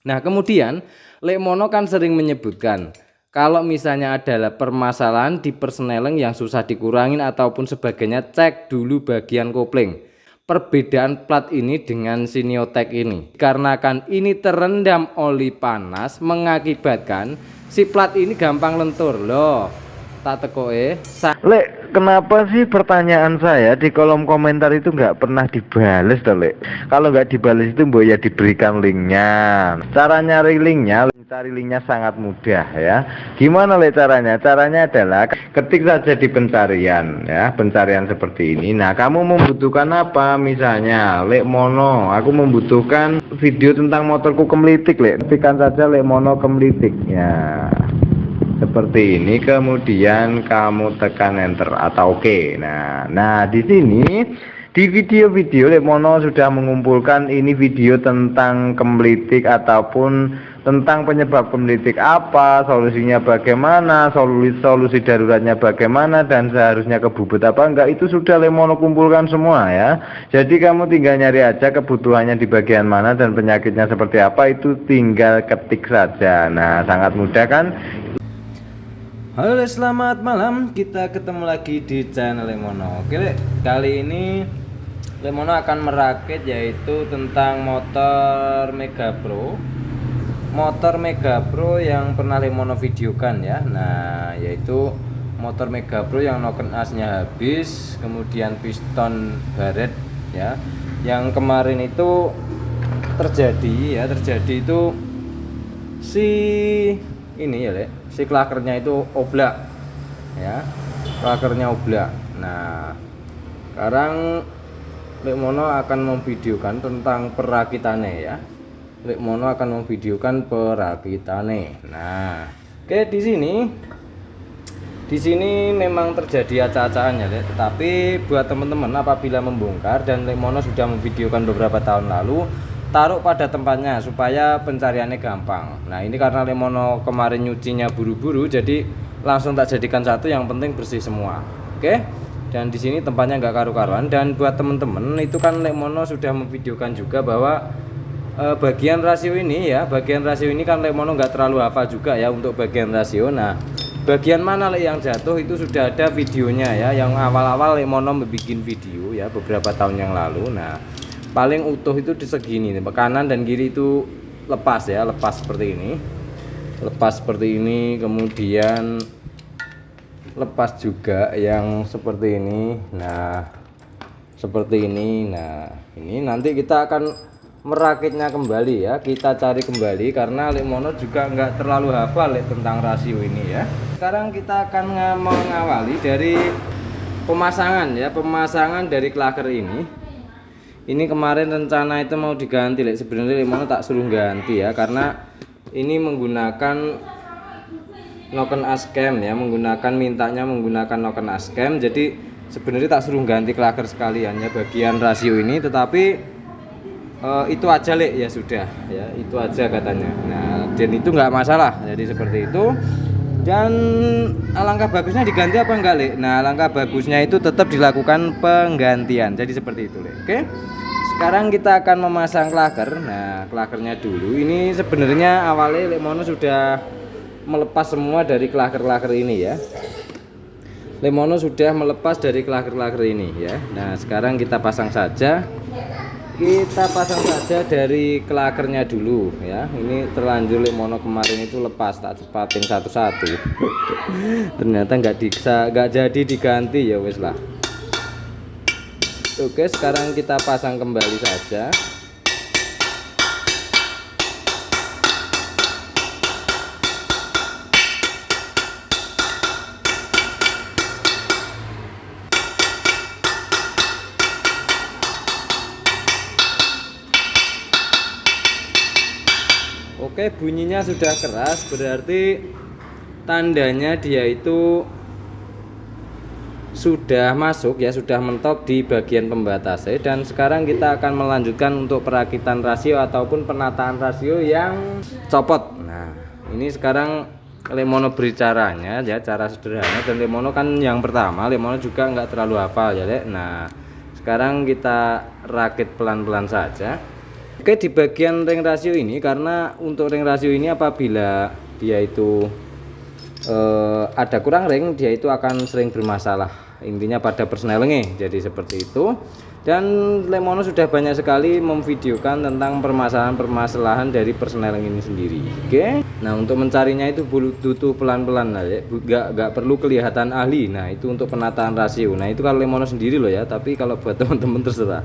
Nah, kemudian Lekmono kan sering menyebutkan kalau misalnya adalah permasalahan di persneling yang susah dikurangin ataupun sebagainya, cek dulu bagian kopling. Perbedaan plat ini dengan Siniotek ini, karena kan ini terendam oli panas mengakibatkan si plat ini gampang lentur loh. Tak tekoe. Lek, kenapa sih pertanyaan saya di kolom komentar itu nggak pernah dibales toh, Lek? Kalau nggak dibales itu mbok ya diberikan linknya. Cara nyari linknya, cari linknya sangat mudah ya. Gimana Lek caranya? Caranya adalah ketik saja di pencarian ya, pencarian seperti ini. Nah, kamu membutuhkan apa? Misalnya Lekmono, aku membutuhkan video tentang motorku kemelitik, Lek. Ketikkan saja Lekmono kemelitik ya, seperti ini, kemudian kamu tekan enter atau oke. Nah di sini di video-video Lekmono sudah mengumpulkan ini video tentang kemelitik ataupun tentang penyebab kemelitik apa, solusinya bagaimana, solusi daruratnya bagaimana, dan seharusnya kebubut apa enggak, itu sudah Lekmono kumpulkan semua ya. Jadi kamu tinggal nyari aja kebutuhannya di bagian mana dan penyakitnya seperti apa, itu tinggal ketik saja. Nah, sangat mudah kan? Halo, selamat malam. Kita ketemu lagi di channel Lekmono. Oke, kali ini Lekmono akan merakit yaitu tentang motor Mega Pro. Motor Mega Pro yang pernah Lekmono videokan ya. Nah, yaitu motor Mega Pro yang noken asnya habis, kemudian piston baret ya. Yang kemarin itu terjadi itu si ini ya, Lek. Si klakernya itu oblak ya, klakernya oblak. Nah, sekarang Lekmono akan memvideokan tentang perakitannya ya. Lekmono akan memvideokan perakitannya. Nah, oke, di sini memang terjadi acak-acakan ya, Lek. Tetapi buat teman-teman apabila membongkar dan Lekmono sudah memvideokan beberapa tahun lalu, taruh pada tempatnya supaya pencariannya gampang. Nah, ini karena Lekmono kemarin nyucinya buru-buru, jadi langsung tak jadikan satu, yang penting bersih semua. Oke. Dan di sini tempatnya nggak karu-karuan. Dan buat temen-temen itu kan Lekmono sudah memvideokan juga bahwa bagian rasio ini ya, bagian rasio ini kan Lekmono nggak terlalu hafal juga ya untuk bagian rasio. Nah, bagian mana yang jatuh itu sudah ada videonya ya, yang awal-awal Lekmono membuat video ya beberapa tahun yang lalu. Nah, paling utuh itu di segini, kanan dan kiri itu lepas ya, lepas seperti ini, kemudian lepas juga yang seperti ini. Nah, seperti ini. Nah, ini nanti kita akan merakitnya kembali ya, kita cari kembali karena Lekmono juga nggak terlalu hafal tentang rasio ini ya. Sekarang kita akan mengawali dari pemasangan ya, pemasangan dari klaker ini. Ini kemarin rencana itu mau diganti, Lek. Sebenarnya Lekmono tak suruh ganti ya, karena ini menggunakan noken ascam ya, mintanya menggunakan noken ascam. Jadi sebenarnya tak suruh ganti klaker sekalian ya bagian rasio ini, tetapi itu aja, Lek, ya sudah ya, itu aja katanya. Nah, dan itu nggak masalah. Jadi seperti itu. Dan alangkah bagusnya diganti apa enggak, Lek? Nah, alangkah bagusnya itu tetap dilakukan penggantian. Jadi seperti itu, Lek. Oke. Sekarang kita akan memasang klaker. Nah, klakernya dulu. Ini sebenarnya awalnya Lekmono sudah melepas semua dari klaker-klaker ini ya. Lekmono sudah melepas dari klaker-klaker ini ya. Nah, sekarang kita pasang saja. Kita pasang saja dari klakernya dulu ya. Ini terlanjur Lekmono kemarin itu lepas, tak cepatin satu-satu. Ternyata nggak jadi diganti ya, wes lah. Oke, sekarang kita pasang kembali saja. Oke, bunyinya sudah keras, berarti tandanya dia itu sudah masuk ya, sudah mentok di bagian pembatasnya. Dan sekarang kita akan melanjutkan untuk perakitan rasio ataupun penataan rasio yang copot. Nah, ini sekarang Lekmono beri caranya ya, cara sederhana. Dan Lekmono kan yang pertama, Lekmono juga nggak terlalu hafal ya, Lek. Nah, sekarang kita rakit pelan-pelan saja. Oke, di bagian ring rasio ini, karena untuk ring rasio ini apabila dia itu ada kurang ring, dia itu akan sering bermasalah, intinya pada persnelingnya. Jadi seperti itu. Dan Lemono sudah banyak sekali memvideokan tentang permasalahan-permasalahan dari persneling ini sendiri. Oke, nah untuk mencarinya itu butuh pelan-pelan lah ya, gak perlu kelihatan ahli. Nah itu untuk penataan rasio. Nah itu kalau Lemono sendiri loh ya, tapi kalau buat teman-teman terserah,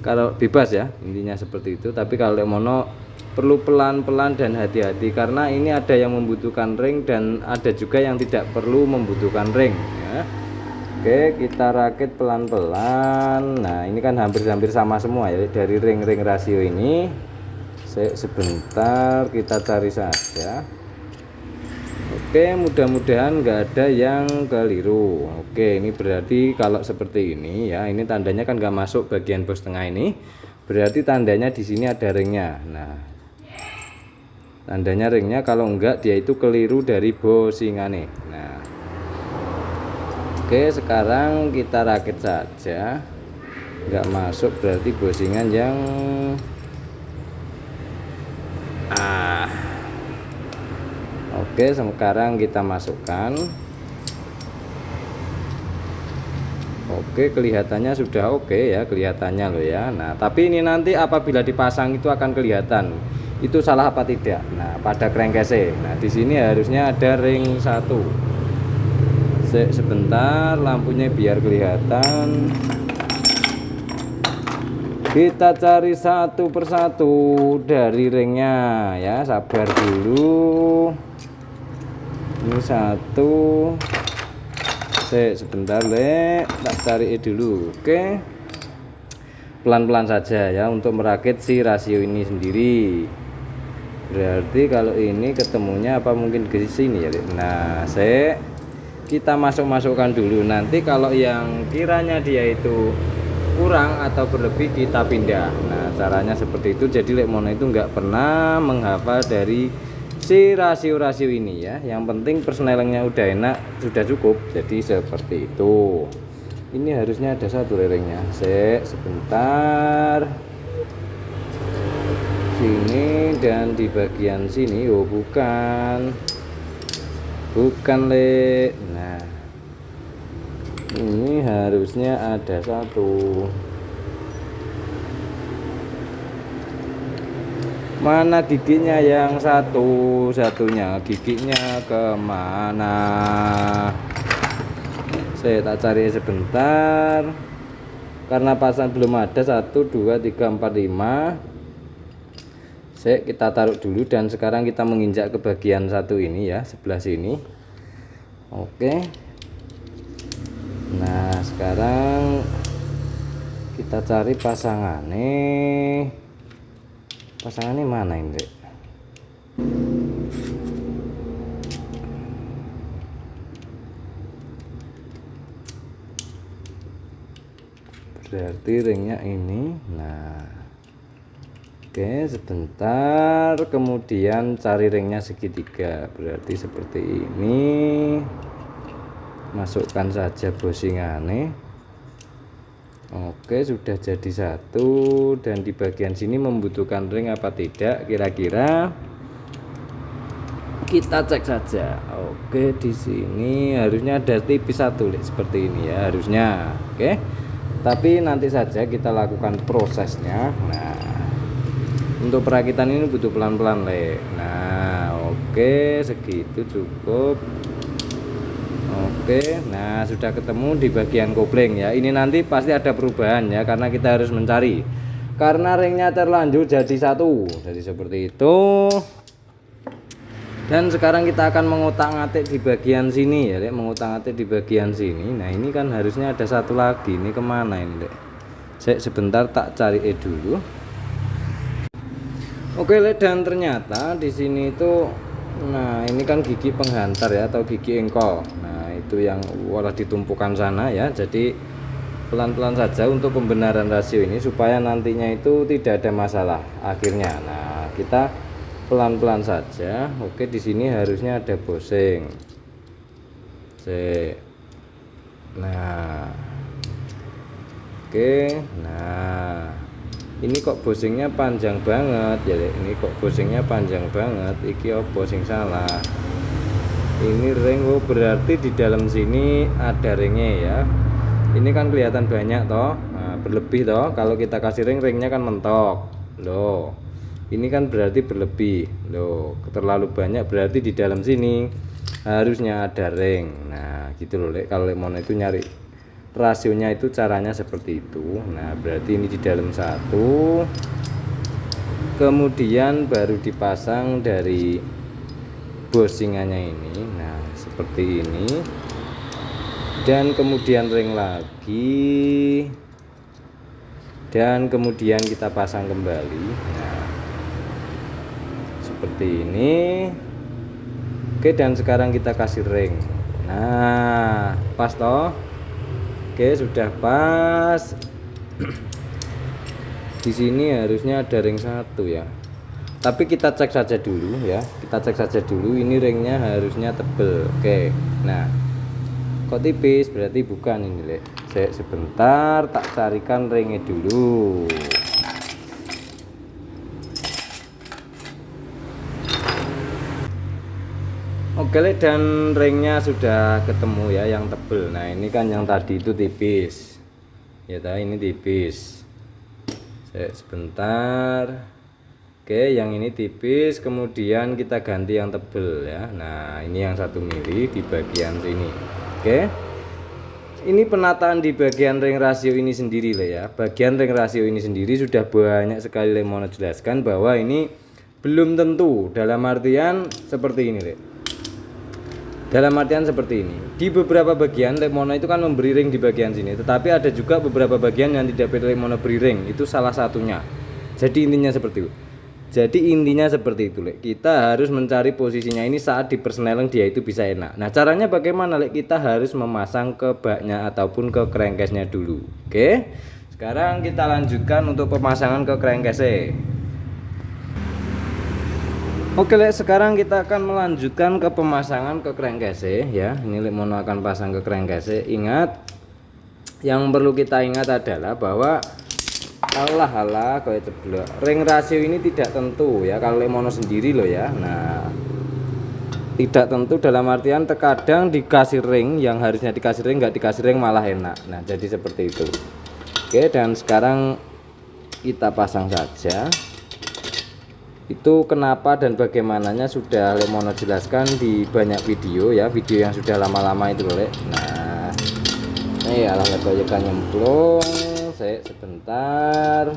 kalau bebas ya, intinya seperti itu. Tapi kalau Lemono perlu pelan-pelan dan hati-hati, karena ini ada yang membutuhkan ring dan ada juga yang tidak perlu membutuhkan ring ya. Oke, kita rakit pelan-pelan. Nah ini kan hampir-hampir sama semua ya dari ring-ring rasio ini. Sebentar kita cari saja. Oke, mudah-mudahan nggak ada yang keliru. Oke, ini berarti kalau seperti ini ya, ini tandanya kan nggak masuk bagian bos tengah ini, berarti tandanya di sini ada ringnya. Nah tandanya ringnya, kalau enggak dia itu keliru dari bosingane. Nah oke, sekarang kita rakit saja. Nggak masuk berarti bosingan yang oke, sekarang kita masukkan. Oke, kelihatannya sudah oke ya, kelihatannya loh ya. Nah tapi ini nanti apabila dipasang itu akan kelihatan itu salah apa tidak. Nah pada crankcase, nah di sini harusnya ada ring 1. Sebentar, lampunya biar kelihatan. Kita cari satu persatu dari ringnya ya, sabar dulu. Ini satu. Sebentar Le, tak cari dulu. Oke, pelan-pelan saja ya untuk merakit si rasio ini sendiri. Berarti kalau ini ketemunya apa mungkin ke sini ya. Nah kita masukkan dulu, nanti kalau yang kiranya dia itu kurang atau berlebih kita pindah. Nah caranya seperti itu. Jadi Lemono itu nggak pernah menghafal dari si rasio-rasio ini ya, yang penting persnelingnya udah enak, sudah cukup. Jadi seperti itu. Ini harusnya ada satu ringnya. Sebentar, sini dan di bagian sini. Oh bukan Le. Nah ini harusnya ada satu. Mana giginya yang satunya giginya kemana? Saya tak cari sebentar, karena pasang belum ada. 1 2 3 4 5. Kita taruh dulu dan sekarang kita menginjak ke bagian satu ini ya, sebelah sini. Oke, nah sekarang kita cari pasangannya mana ini Dek? Berarti ringnya ini. Nah oke, sebentar, kemudian cari ringnya segitiga, berarti seperti ini. Masukkan saja bosingannya. Oke, sudah jadi satu. Dan di bagian sini membutuhkan ring apa tidak kira-kira, kita cek saja. Oke, di sini harusnya ada tipis satu seperti ini ya harusnya. Oke, tapi nanti saja kita lakukan prosesnya. Nah untuk perakitan ini butuh pelan-pelan Le. Nah oke, segitu cukup. Oke, nah sudah ketemu di bagian kopling ya. Ini nanti pasti ada perubahan ya, karena kita harus mencari, karena ringnya terlanjur jadi satu. Jadi seperti itu. Dan sekarang kita akan mengotak-ngatik di bagian sini ya Dek, mengotak-ngatik di bagian sini. Nah ini kan harusnya ada satu lagi. Ini kemana ini Dek? Sebentar tak cari dulu. Oke Le, dan ternyata di sini itu, nah ini kan gigi penghantar ya, atau gigi engkol. Nah itu yang walah ditumpukan sana ya. Jadi pelan-pelan saja untuk pembenaran rasio ini supaya nantinya itu tidak ada masalah akhirnya. Nah kita pelan-pelan saja. Oke, di sini harusnya ada bosing. Nah oke, nah ini kok bosingnya panjang banget ya Lek. Ini kok bosingnya panjang banget, iki opo sing salah. Ini ring, oh berarti di dalam sini ada ringnya ya. Ini kan kelihatan banyak toh, nah, berlebih toh. Kalau kita kasih ringnya kan mentok loh. Ini kan berarti berlebih loh, terlalu banyak, berarti di dalam sini harusnya ada ring. Nah gitu loh Lek. Kalau Lek Mono itu nyari rasionya itu caranya seperti itu. Nah berarti ini di dalam satu, kemudian baru dipasang dari bosingannya ini. Nah seperti ini, dan kemudian ring lagi, dan kemudian kita pasang kembali. Nah seperti ini. Oke, dan sekarang kita kasih ring. Nah pas toh. Oke, sudah pas. Di sini harusnya ada ring satu ya. Tapi kita cek saja dulu ya. Kita cek saja dulu, ini ringnya harusnya tebel. Oke. Nah, kok tipis? Berarti bukan ini, Lek. Saya sebentar tak carikan ringnya dulu. Oke Lek, dan ringnya sudah ketemu ya yang tebel. Nah ini kan yang tadi itu tipis ya, ini tipis. Saya sebentar. Oke, yang ini tipis, kemudian kita ganti yang tebel ya. Nah ini yang 1 mili di bagian sini. Oke, ini penataan di bagian ring rasio ini sendiri Lek ya. Bagian ring rasio ini sendiri sudah banyak sekali Lek Mono jelaskan bahwa ini belum tentu, dalam artian seperti ini Lek. Dalam artian seperti ini, di beberapa bagian Lek Mono itu kan memberi ring di bagian sini, tetapi ada juga beberapa bagian yang tidak Lek Mono beri ring, itu salah satunya. Jadi intinya seperti itu. Lek. Kita harus mencari posisinya ini saat di persneling dia itu bisa enak. Nah caranya bagaimana Lek? Kita harus memasang ke baknya ataupun ke crankcase-nya dulu. Oke, sekarang kita lanjutkan untuk pemasangan ke crankcase. Oke Lek, sekarang kita akan melanjutkan ke pemasangan ke crankcase ya. Ini Lek Mono akan pasang ke crankcase. Ingat, yang perlu kita ingat adalah bahwa alah kayak ceblok, ring rasio ini tidak tentu ya kalau Lek Mono sendiri loh ya. Nah tidak tentu dalam artian terkadang dikasih ring yang harusnya dikasih ring nggak dikasih ring malah enak. Nah jadi seperti itu. Oke, dan sekarang kita pasang saja. Itu kenapa dan bagaimananya sudah Lek Mono jelaskan di banyak video ya, video yang sudah lama-lama itu Lek. Nah ini alah koyekan nyemplung. Saya sebentar.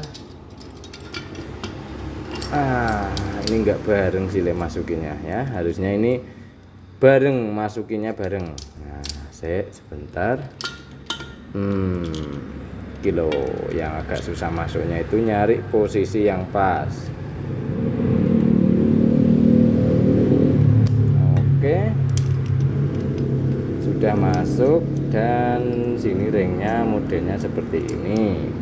Ini enggak bareng sih Lek masukinnya ya, harusnya ini bareng masukinnya bareng. Nah saya sebentar. Kilo yang agak susah masuknya itu nyari posisi yang pas. Oke, sudah masuk, dan sini ringnya modelnya seperti ini.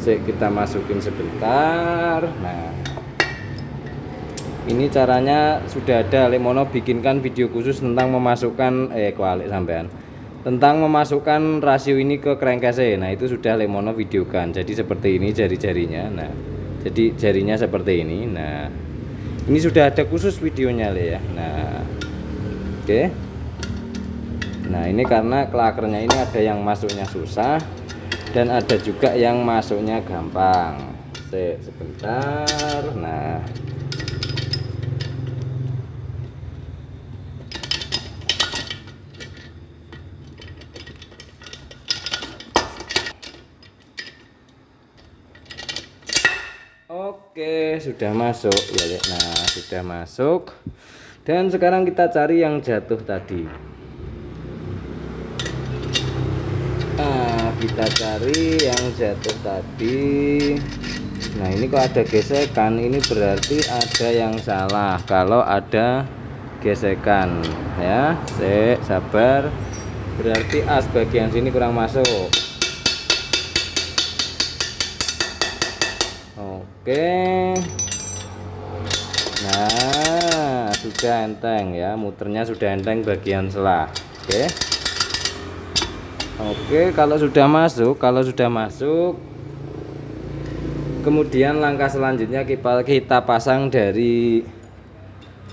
Kita masukin sebentar. Nah ini caranya sudah ada, Lek Mono bikinkan video khusus tentang memasukkan kualik sampean, tentang memasukkan rasio ini ke crankcase. Nah itu sudah Lek Mono videokan. Jadi seperti ini jari-jarinya. Nah jadi jarinya seperti ini. Nah ini sudah ada khusus videonya Lek ya. Nah oke. Nah ini karena klakernya ini ada yang masuknya susah dan ada juga yang masuknya gampang. Sebentar. Nah oke, sudah masuk ya Lek. Nah sudah masuk, dan sekarang kita cari yang jatuh tadi. Kita cari yang jatuh tadi. Nah ini kok ada gesekan, ini berarti ada yang salah kalau ada gesekan ya. Sabar, berarti as bagian sini kurang masuk. Oke, nah sudah enteng ya, muternya sudah enteng bagian selah. Oke, kalau sudah masuk Kemudian langkah selanjutnya kita pasang dari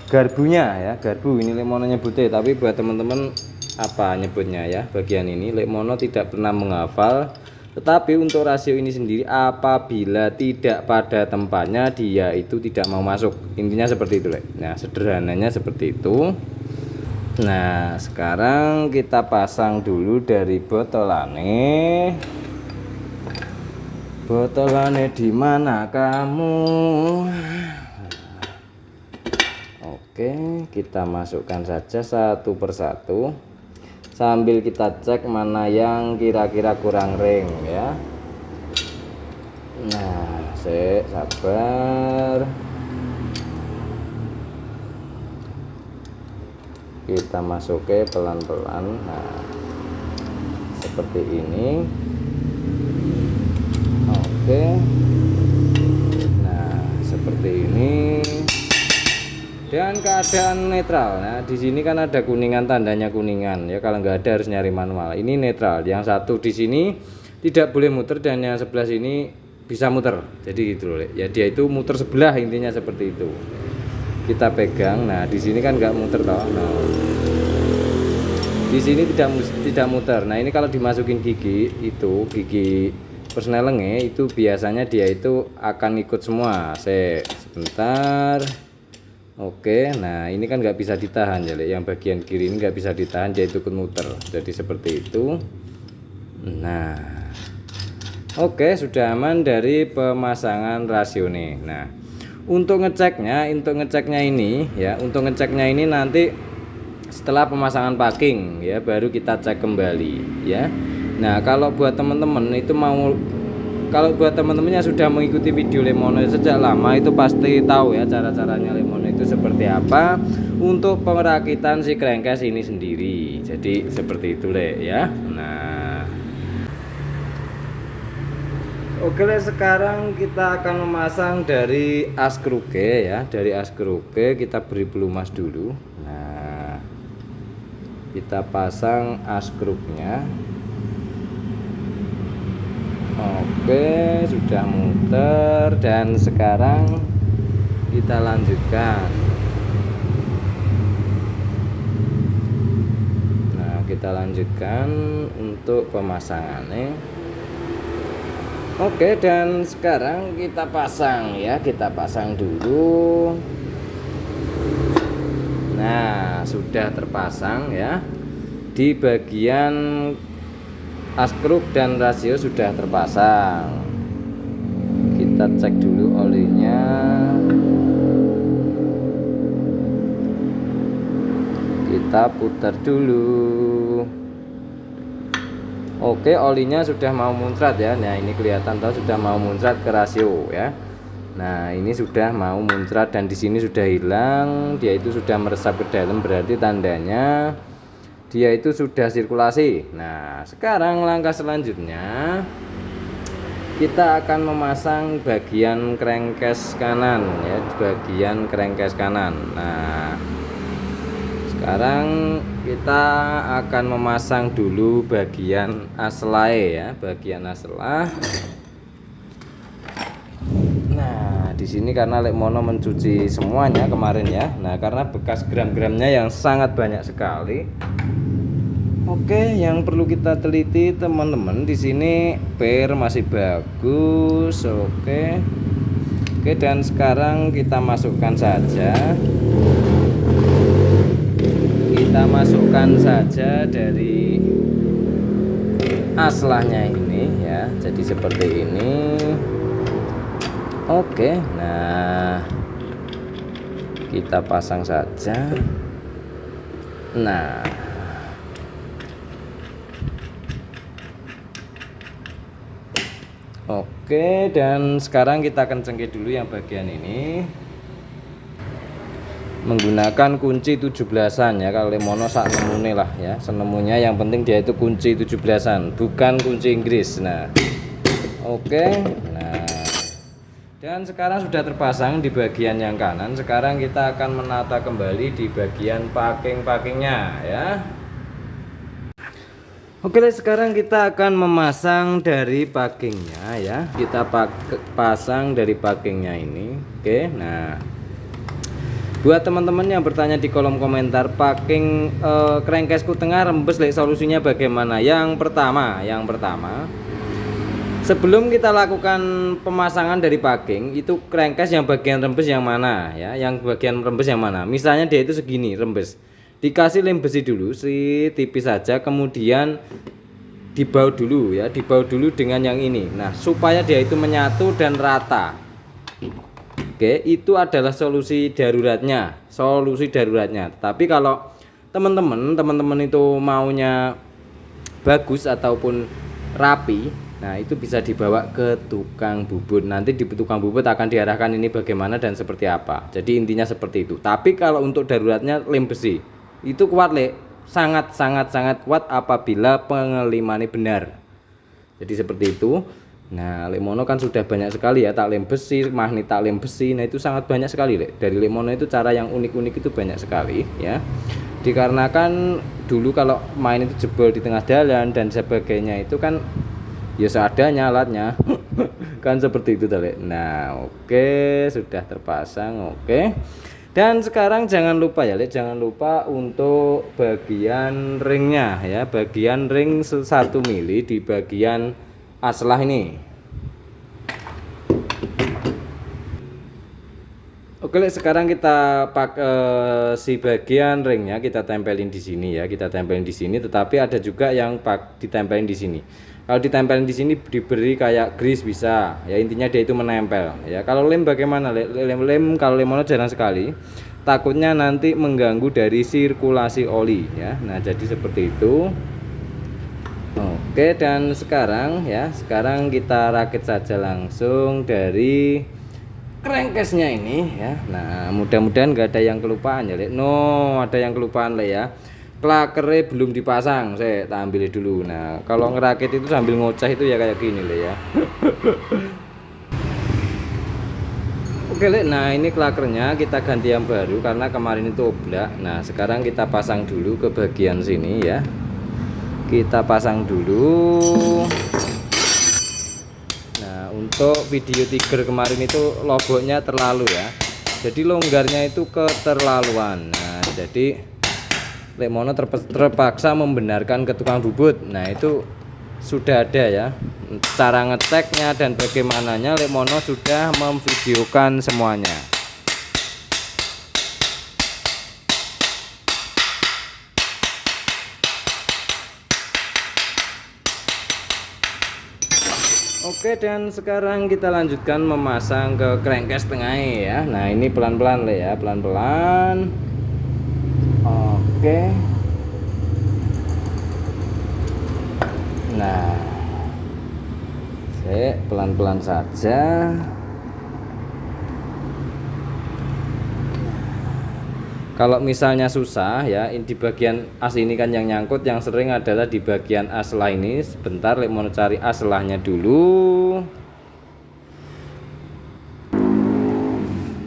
garbunya ya. Garbu ini Lemono nyebutnya, tapi buat teman-teman apa nyebutnya ya, bagian ini Lemono tidak pernah menghafal. Tetapi untuk rasio ini sendiri, apabila tidak pada tempatnya, dia itu tidak mau masuk. Intinya seperti itu, Le. Nah, sederhananya seperti itu. Nah, sekarang kita pasang dulu dari botolane. Botolane di mana kamu? Oke, kita masukkan saja satu persatu sambil kita cek mana yang kira-kira kurang ring ya. Nah, sabar. Kita masukkan pelan-pelan. Nah, seperti ini. Oke. Nah, seperti ini. Dan keadaan netral. Nah, di sini kan ada kuningan, tandanya kuningan ya. Kalau nggak ada harus nyari manual. Ini netral. Yang satu di sini tidak boleh muter dan yang sebelah sini bisa muter. Jadi gitu loh. Ya dia itu muter sebelah, intinya seperti itu. Kita pegang. Nah, di sini kan nggak muter toh. Nah, di sini tidak muter. Nah, ini kalau dimasukin gigi itu gigi persnelengnya itu biasanya dia itu akan ikut semua. Sebentar. Oke, nah ini kan nggak bisa ditahan ya, yang bagian kiri ini nggak bisa ditahan, dia itu ikut muter. Jadi seperti itu. Nah, oke, sudah aman dari pemasangan rasio nih. Nah, untuk ngeceknya ini ya, untuk ngeceknya ini nanti setelah pemasangan packing ya, baru kita cek kembali ya. Nah, kalau buat teman-teman itu kalau buat teman-teman yang sudah mengikuti video Lemono sejak lama, itu pasti tahu ya cara-caranya Lemono itu seperti apa untuk perakitan si crankcase ini sendiri. Jadi seperti itu Le ya. Nah, oke Le, sekarang kita akan memasang dari as kruke ya. Dari as kruke kita beri pelumas dulu. Nah, kita pasang as kruknya. Oke, sudah muter dan sekarang kita lanjutkan. Nah, kita lanjutkan untuk pemasangannya. Oke, dan sekarang kita pasang ya, kita pasang dulu. Nah, sudah terpasang ya. Di bagian askruk dan rasio sudah terpasang. Kita cek dulu olinya. Kita putar dulu. Oke, olinya sudah mau muncrat ya. Nah, ini kelihatan tahu sudah mau muncrat ke rasio ya. Nah, ini sudah mau muncrat dan di sini sudah hilang. Dia itu sudah meresap ke dalam, berarti tandanya dia itu sudah sirkulasi. Nah, sekarang langkah selanjutnya kita akan memasang bagian crankcase kanan ya, bagian crankcase kanan. Nah, sekarang kita akan memasang dulu bagian aslae ya, bagian aslah. Nah, di sini karena Lemono mencuci semuanya kemarin ya. Nah, karena bekas gram-gramnya yang sangat banyak sekali. Oke, yang perlu kita teliti teman-teman, di sini per masih bagus. Oke, dan sekarang kita masukkan saja. Kita masukkan saja dari aslahnya ini ya. Jadi seperti ini. Oke, nah kita pasang saja. Nah, oke, dan sekarang kita akan cengkeh dulu yang bagian ini menggunakan kunci 17-an ya. Kalau Lemono sak nemune lah ya, senemunya, yang penting dia itu kunci 17-an, bukan kunci Inggris. Nah, oke, nah, dan sekarang sudah terpasang di bagian yang kanan. Sekarang kita akan menata kembali di bagian packing-packingnya ya. Oke, sekarang kita akan memasang dari packingnya ya. Kita pasang dari packingnya ini. Oke, nah buat teman-teman yang bertanya di kolom komentar, packing crankcase-ku tengah rembes, solusinya bagaimana? Yang pertama, sebelum kita lakukan pemasangan dari packing, itu crankcase yang bagian rembes yang mana ya? Yang bagian rembes yang mana? Misalnya dia itu segini rembes, dikasih lem besi dulu sih tipis saja, kemudian dibaut dulu ya, dibaut dulu dengan yang ini. Nah, supaya dia itu menyatu dan rata. Oke, itu adalah solusi daruratnya, Tapi kalau teman-teman itu maunya bagus ataupun rapi, nah itu bisa dibawa ke tukang bubut. Nanti di tukang bubut akan diarahkan ini bagaimana dan seperti apa. Jadi intinya seperti itu. Tapi kalau untuk daruratnya lem besi itu kuat, sangat kuat apabila pengelimannya benar. Jadi seperti itu. Nah, Lemono kan sudah banyak sekali ya, tak lem besi, magnet tak lem besi. Nah, itu sangat banyak sekali, Dari Lemono itu cara yang unik-unik itu banyak sekali ya. Dikarenakan dulu kalau main itu jebol di tengah jalan dan sebagainya, itu kan ya seadanya alatnya. Kan seperti itu, Nah, oke, sudah terpasang, oke. Dan sekarang jangan lupa ya, jangan lupa untuk bagian ringnya ya, bagian ring 1 mili di bagian aslah ini. Oke, sekarang kita pakai si bagian ringnya kita tempelin di sini ya, tetapi ada juga yang ditempelin di sini. Kalau ditempelin di sini diberi kayak grease bisa ya, intinya dia itu menempel ya. Kalau lem bagaimana? Lem kalau Lemono jarang sekali, takutnya nanti mengganggu dari sirkulasi oli ya. Nah, jadi seperti itu. Oke, dan sekarang kita rakit saja langsung dari crankcase-nya ini ya. Nah, mudah-mudahan nggak ada yang kelupaan ya, ada yang kelupaan ya. Klakernya belum dipasang, saya tak ambil dulu. Nah, kalau ngerakit itu sambil ngoceh itu ya kayak gini ya. Oke, nah ini klakernya kita ganti yang baru karena kemarin itu oblak. Nah, sekarang kita pasang dulu ke bagian sini ya. Kita pasang dulu. Nah, untuk video Tiger kemarin itu logonya terlalu ya, jadi longgarnya itu keterlaluan. Nah, jadi Lemono terpaksa membenarkan ke tukang bubut. Nah, itu sudah ada ya cara ngeceknya dan bagaimananya, Lemono sudah memvideokan semuanya. Oke, dan sekarang kita lanjutkan memasang ke crankcase tengah ya. Nah, ini pelan-pelan ya, pelan-pelan. Oke. Nah, pelan-pelan saja. Kalau misalnya susah ya, di bagian as ini kan yang nyangkut, yang sering adalah di bagian aslah ini. Sebentar, mau cari aslahnya dulu.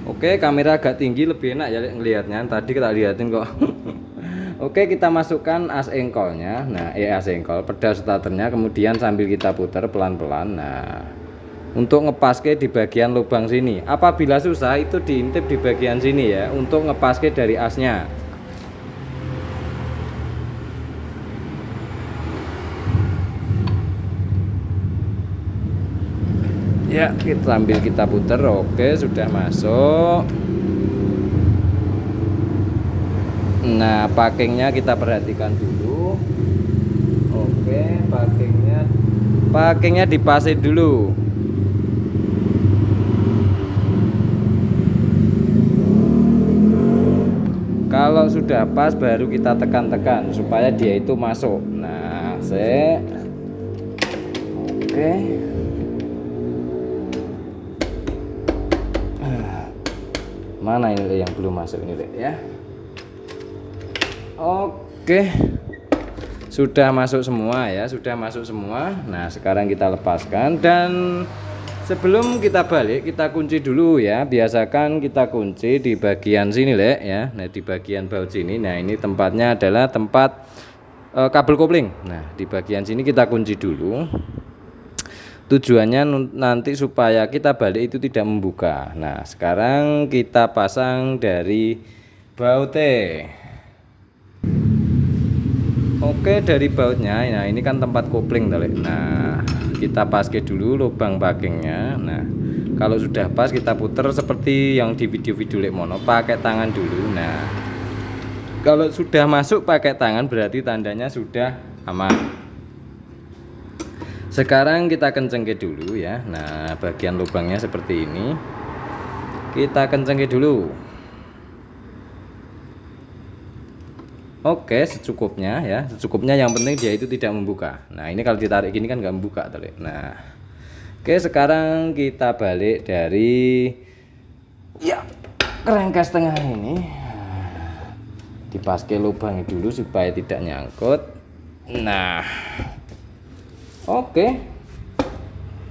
Oke, kamera agak tinggi lebih enak ya ngelihatnya. Tadi kita lihatin kok. Oke, kita masukkan as engkolnya. Nah, as engkol, pedas starternya, kemudian sambil kita putar pelan-pelan. Nah, untuk ngepaske di bagian lubang sini. Apabila susah itu diintip di bagian sini ya, untuk ngepaske dari asnya. Ya, sambil kita putar. Oke, sudah masuk. Nah, packingnya kita perhatikan dulu. Oke, packingnya dipasin dulu. Kalau sudah pas baru kita tekan-tekan supaya dia itu masuk. Nah, oke. Mana ini yang belum masuk ini ya? Oke. Sudah masuk semua ya, sudah masuk semua. Nah, sekarang kita lepaskan dan sebelum kita balik, kita kunci dulu ya. Biasakan kita kunci di bagian sini ya. Nah, di bagian baut sini. Nah, ini tempatnya adalah tempat kabel kopling. Nah, di bagian sini kita kunci dulu. Tujuannya nanti supaya kita balik itu tidak membuka. Nah, sekarang kita pasang dari bautnya. Oke, dari bautnya. Nah, ini kan tempat kopling tadi. Nah, kita paske dulu lubang bakingnya. Nah, kalau sudah pas kita puter seperti yang di video-video Lekmono, pakai tangan dulu. Nah, kalau sudah masuk pakai tangan berarti tandanya sudah aman. Sekarang kita kencengke dulu ya. Nah, bagian lubangnya seperti ini. Kita kencengke dulu. Oke, secukupnya ya. Secukupnya, yang penting dia itu tidak membuka. Nah, ini kalau ditarik gini kan nggak membuka tadi. Nah, oke, sekarang kita balik dari ya kerangkas tengah ini. Dipaske lubangnya dulu supaya tidak nyangkut. Nah, oke.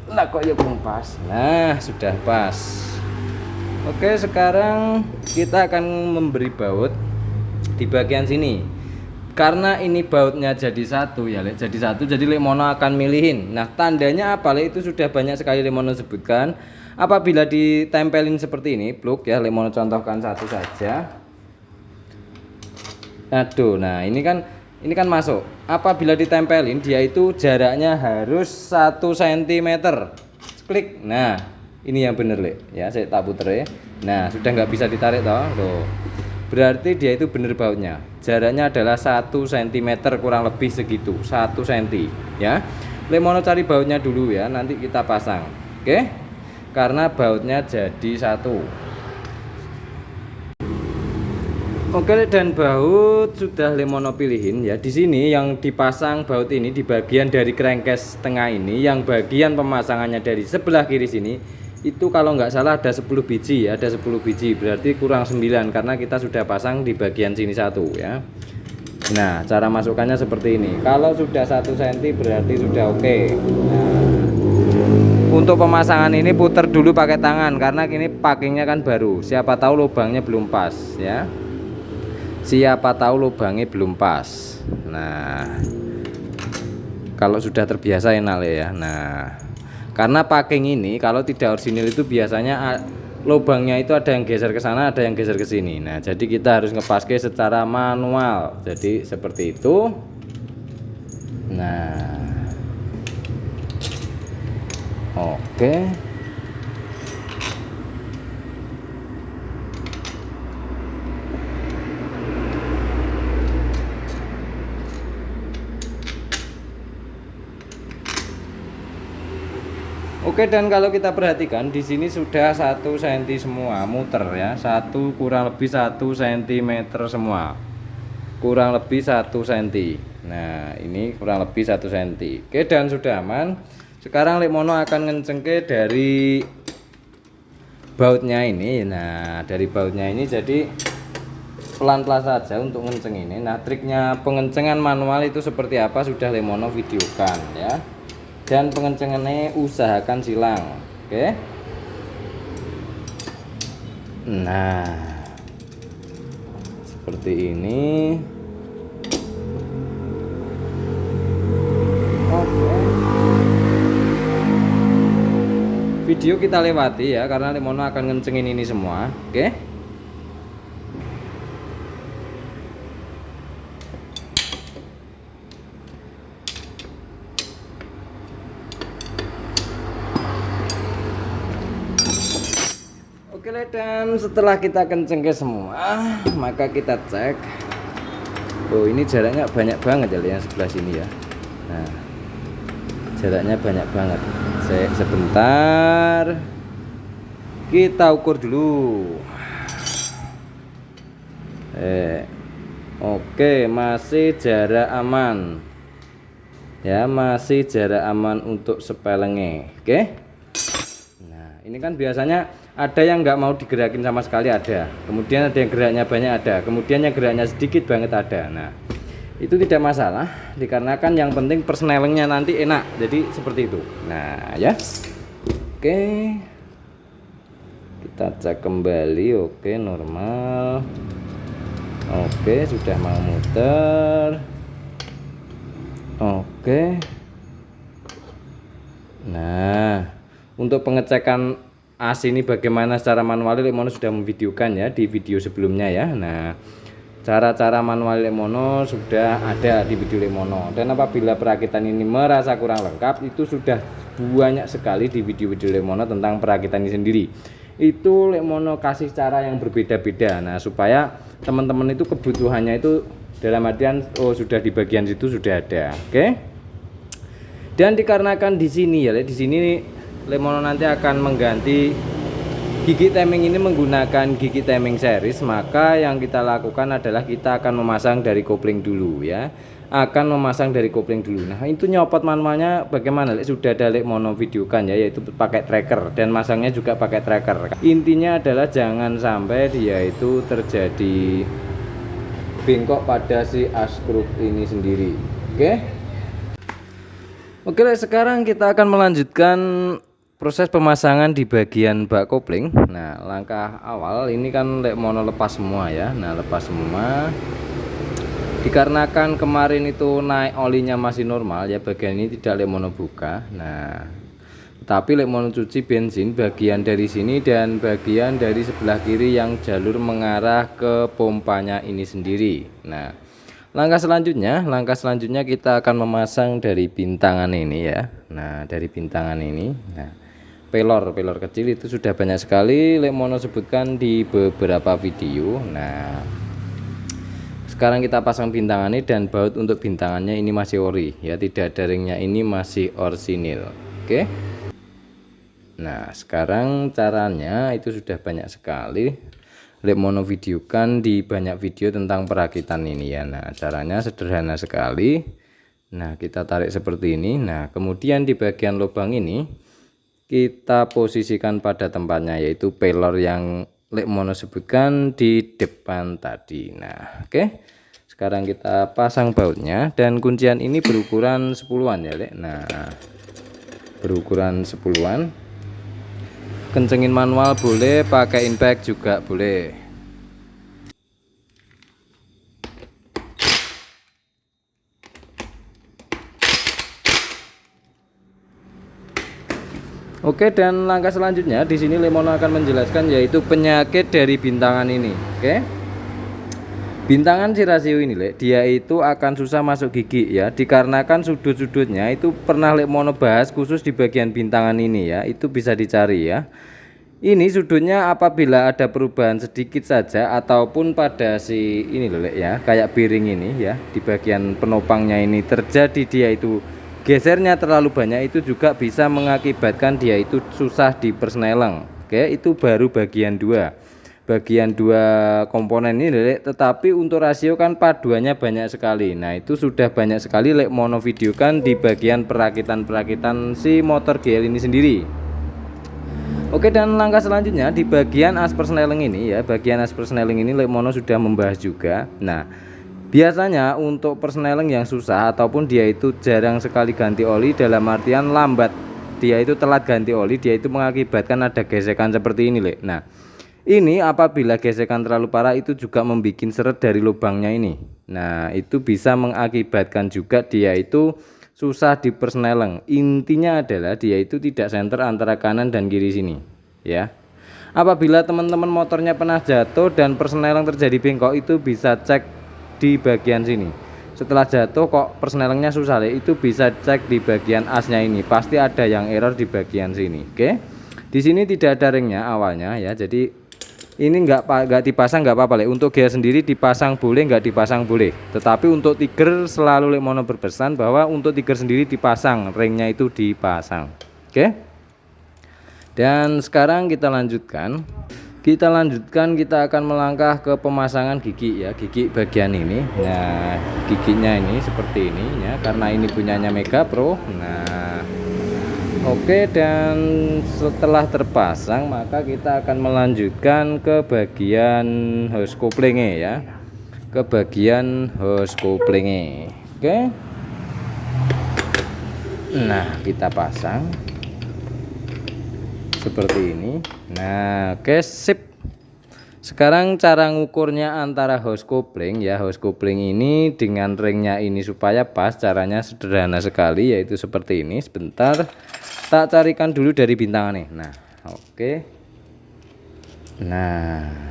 Nah, kok ya belum pas. Nah, sudah pas. Oke, sekarang kita akan memberi baut di bagian sini. Karena ini bautnya jadi satu ya, Lek. Jadi satu, jadi Lekmono akan milihin. Nah, tandanya apa, Lek? Itu sudah banyak sekali Lekmono sebutkan. Apabila ditempelin seperti ini, plug ya, Lekmono contohkan satu saja. Aduh, nah ini kan masuk. Apabila ditempelin dia itu jaraknya harus 1 cm. Klik. Nah, ini yang bener, Lek. Ya, saya tak puter ya. Nah, sudah nggak bisa ditarik toh. Tuh. Berarti dia itu bener bautnya. Jaraknya adalah 1 cm kurang lebih segitu, 1 cm ya. Lekmono cari bautnya dulu ya, nanti kita pasang. Oke? Karena bautnya jadi satu. Oke, dan baut sudah Lekmono pilihin ya. Di sini yang dipasang baut ini di bagian dari crankcase tengah ini, yang bagian pemasangannya dari sebelah kiri sini itu kalau nggak salah ada 10 biji ya, ada 10 biji, berarti kurang 9 karena kita sudah pasang di bagian sini satu ya. Nah, cara masukkannya seperti ini. Kalau sudah 1 cm berarti sudah oke. Nah, untuk pemasangan ini putar dulu pakai tangan karena ini packingnya kan baru. Siapa tahu lubangnya belum pas ya. Siapa tahu lubangnya belum pas. Nah, kalau sudah terbiasa enak ya. Nah, karena packing ini kalau tidak orisinil itu biasanya lubangnya itu ada yang geser ke sana, ada yang geser ke sini. Nah, jadi kita harus ngepaske secara manual. Jadi seperti itu. Nah, oke. Oke, dan kalau kita perhatikan di sini sudah 1 cm semua muter ya, kurang lebih 1 cm semua, kurang lebih 1 cm. Nah, ini kurang lebih 1 cm. Oke, dan sudah aman. Sekarang Lekmono akan ngencengke dari bautnya ini. Nah, dari bautnya ini jadi pelan-pelan saja untuk ngenceng ini. Nah, triknya pengencengan manual itu seperti apa sudah Lekmono videokan ya. Dan pengencengannya usahakan silang. Oke. Nah, seperti ini. Oke. Video kita lewati ya karena Lekmono akan ngencengin ini semua. Oke. Oke, dan setelah kita kencengke semua, maka kita cek. Oh, ini jaraknya banyak banget ya yang sebelah sini ya. Nah, jaraknya banyak banget. Sebentar, kita ukur dulu. Oke, masih jarak aman. Ya, masih jarak aman untuk sepelengnya. Oke. Nah, ini kan biasanya ada yang nggak mau digerakin sama sekali ada, kemudian ada yang geraknya banyak ada, kemudian yang geraknya sedikit banget ada. Nah, itu tidak masalah dikarenakan yang penting persnelingnya nanti enak, jadi seperti itu. Nah ya, oke, kita cek kembali. Oke, normal. Oke, sudah mau muter. Oke. Nah, untuk pengecekan as ini bagaimana secara manual, Lek Mono sudah memvideokan ya di video sebelumnya ya. Nah, cara-cara manual Lek Mono sudah ada di video Lek Mono. Dan apabila perakitan ini merasa kurang lengkap, itu sudah banyak sekali di video-video Lek Mono tentang perakitan ini sendiri. Itu Lek Mono kasih cara yang berbeda-beda. Nah, supaya teman-teman itu kebutuhannya itu dalam artian sudah di bagian situ sudah ada. Oke. Dan dikarenakan di sini ya, di sini Lek Mono nanti akan mengganti gigi timing ini menggunakan gigi timing series, maka yang kita lakukan adalah kita akan memasang dari kopling dulu ya. Akan memasang dari kopling dulu. Nah, itu nyopot manualnya bagaimana? Sudah ada Lek Mono videokan ya, yaitu pakai tracker dan masangnya juga pakai tracker. Intinya adalah jangan sampai dia itu terjadi bengkok pada si as skrup ini sendiri. Oke. Oke, sekarang kita akan melanjutkan proses pemasangan di bagian bak kopling. Nah, langkah awal ini kan Lek Mono lepas semua ya. Nah, lepas semua. Dikarenakan kemarin itu naik olinya masih normal ya, bagian ini tidak Lek Mono buka. Nah, tapi Lek Mono cuci bensin bagian dari sini dan bagian dari sebelah kiri yang jalur mengarah ke pompanya ini sendiri. Nah, langkah selanjutnya kita akan memasang dari bintangan ini ya. Nah, dari bintangan ini. Nah, pelor kecil itu sudah banyak sekali Lek Mono sebutkan di beberapa video. Nah, sekarang kita pasang bintangannya dan baut untuk bintangannya ini masih ori ya, tidak ada ringnya, ini masih orsinil. Oke. Nah, sekarang caranya itu sudah banyak sekali Lek Mono videokan di banyak video tentang perakitan ini ya. Nah, caranya sederhana sekali. Nah, kita tarik seperti ini. Nah, kemudian di bagian lubang ini kita posisikan pada tempatnya, yaitu pelor yang Lek Mono sebutkan di depan tadi. Nah, oke. Sekarang kita pasang bautnya dan kuncian ini berukuran 10-an ya, Lek. Nah, berukuran 10-an. Kencengin manual boleh, pakai impact juga boleh. Oke, dan langkah selanjutnya di sini Lek Mono akan menjelaskan yaitu penyakit dari bintangan ini. Oke. Bintangan si rasio ini, Lek, dia itu akan susah masuk gigi ya, dikarenakan sudut-sudutnya itu pernah Lek Mono bahas khusus di bagian bintangan ini ya, itu bisa dicari ya. Ini sudutnya apabila ada perubahan sedikit saja ataupun pada si ini loh, Lek ya, kayak piring ini ya, di bagian penopangnya ini terjadi dia itu gesernya terlalu banyak, itu juga bisa mengakibatkan dia itu susah dipersneleng. Oke, itu baru bagian dua komponen ini, Lek, tetapi untuk rasio kan paduannya banyak sekali. Nah, itu sudah banyak sekali Lek Mono videokan di bagian perakitan si motor GL ini sendiri. Oke, dan langkah selanjutnya di bagian as persneling ini ya, bagian as persneling ini Lek Mono sudah membahas juga. Nah, biasanya untuk persneling yang susah ataupun dia itu jarang sekali ganti oli, dalam artian lambat, dia itu telat ganti oli, dia itu mengakibatkan ada gesekan seperti ini, Lek. Nah, ini apabila gesekan terlalu parah itu juga membuat seret dari lubangnya ini. Nah, itu bisa mengakibatkan juga dia itu susah dipersneleng. Intinya adalah dia itu tidak senter antara kanan dan kiri sini ya. Apabila teman-teman motornya pernah jatuh dan persneleng terjadi bengkok, itu bisa cek di bagian sini. Setelah jatuh kok persnelengnya susah, itu bisa cek di bagian asnya ini, pasti ada yang error di bagian sini. Oke, di sini tidak ada ringnya awalnya ya, jadi ini nggak dipasang nggak apa-apa, Lek. Untuk gear sendiri dipasang boleh, nggak dipasang boleh. Tetapi untuk tiger selalu Lek Mono berpesan bahwa untuk tiger sendiri dipasang, ringnya itu dipasang. Oke. Dan sekarang kita lanjutkan. Kita akan melangkah ke pemasangan gigi ya, gigi bagian ini. Nah, giginya ini seperti ini ya, karena ini punyanya Mega Pro. Nah, oke, dan setelah terpasang maka kita akan melanjutkan ke bagian hose couplingnya ya, ke bagian hose couplingnya. Oke, nah kita pasang seperti ini. Nah, oke, sip. Sekarang cara ngukurnya antara hose coupling ya, hose coupling ini dengan ringnya ini supaya pas, caranya sederhana sekali, yaitu seperti ini. Sebentar, tak carikan dulu dari bintangannya. Nah, oke. Nah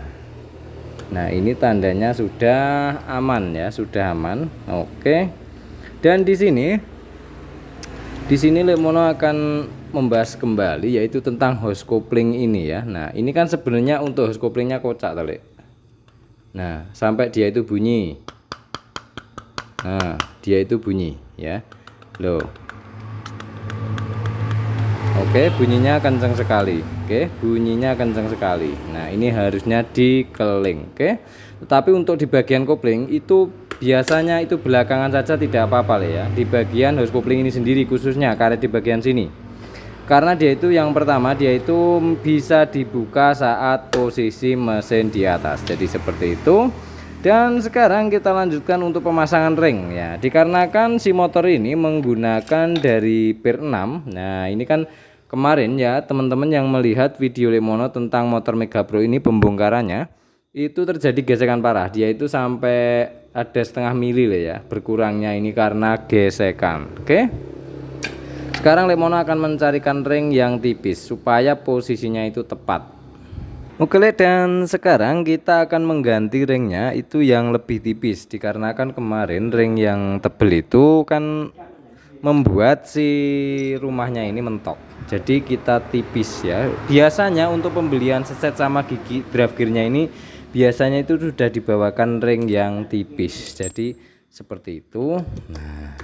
ini tandanya sudah aman ya, sudah aman. Oke. Dan di sini Lekmono akan membahas kembali yaitu tentang hose coupling ini ya. Nah ini kan sebenarnya untuk hose couplingnya kocak tadi. Nah sampai dia itu bunyi. Nah dia itu bunyi ya. Loh. Oke, bunyinya kencang sekali. Oke, bunyinya kencang sekali. Nah ini harusnya dikeling. Oke, tetapi untuk di bagian kopling itu biasanya itu belakangan saja, tidak apa-apa ya. Di bagian hose coupling ini sendiri khususnya karet di bagian sini, karena dia itu yang pertama, dia itu bisa dibuka saat posisi mesin di atas. Jadi seperti itu. Dan sekarang kita lanjutkan untuk pemasangan ring ya. Dikarenakan si motor ini menggunakan dari pir 6. Nah ini kan kemarin ya teman-teman yang melihat video Lekmono tentang motor Mega Pro ini, pembongkarannya itu terjadi gesekan parah. Dia itu sampai ada setengah mili lah ya berkurangnya ini karena gesekan. Oke, sekarang Lekmono akan mencarikan ring yang tipis supaya posisinya itu tepat. Oke, dan sekarang kita akan mengganti ringnya itu yang lebih tipis, dikarenakan kemarin ring yang tebel itu kan membuat si rumahnya ini mentok. Jadi kita tipis ya. Biasanya untuk pembelian seset sama gigi drive gearnya ini biasanya itu sudah dibawakan ring yang tipis. Jadi seperti itu. Nah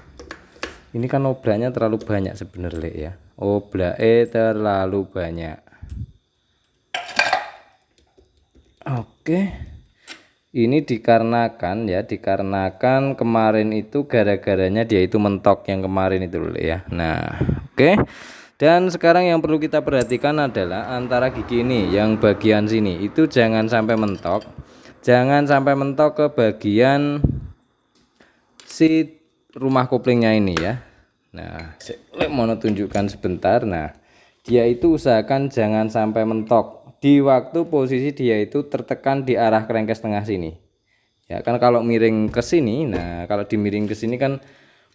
ini kan oblaknya terlalu banyak sebenarnya ya, oblaknya terlalu banyak. Oke, ini dikarenakan kemarin itu gara-garanya dia itu mentok yang kemarin itu loh ya. Nah oke, dan sekarang yang perlu kita perhatikan adalah antara gigi ini yang bagian sini itu jangan sampai mentok, ke bagian si rumah koplingnya ini ya. Nah mau tunjukkan sebentar. Nah dia itu usahakan jangan sampai mentok di waktu posisi dia itu tertekan di arah kerengkes tengah sini ya kan. Kalau miring ke sini, nah kalau dimiring ke sini kan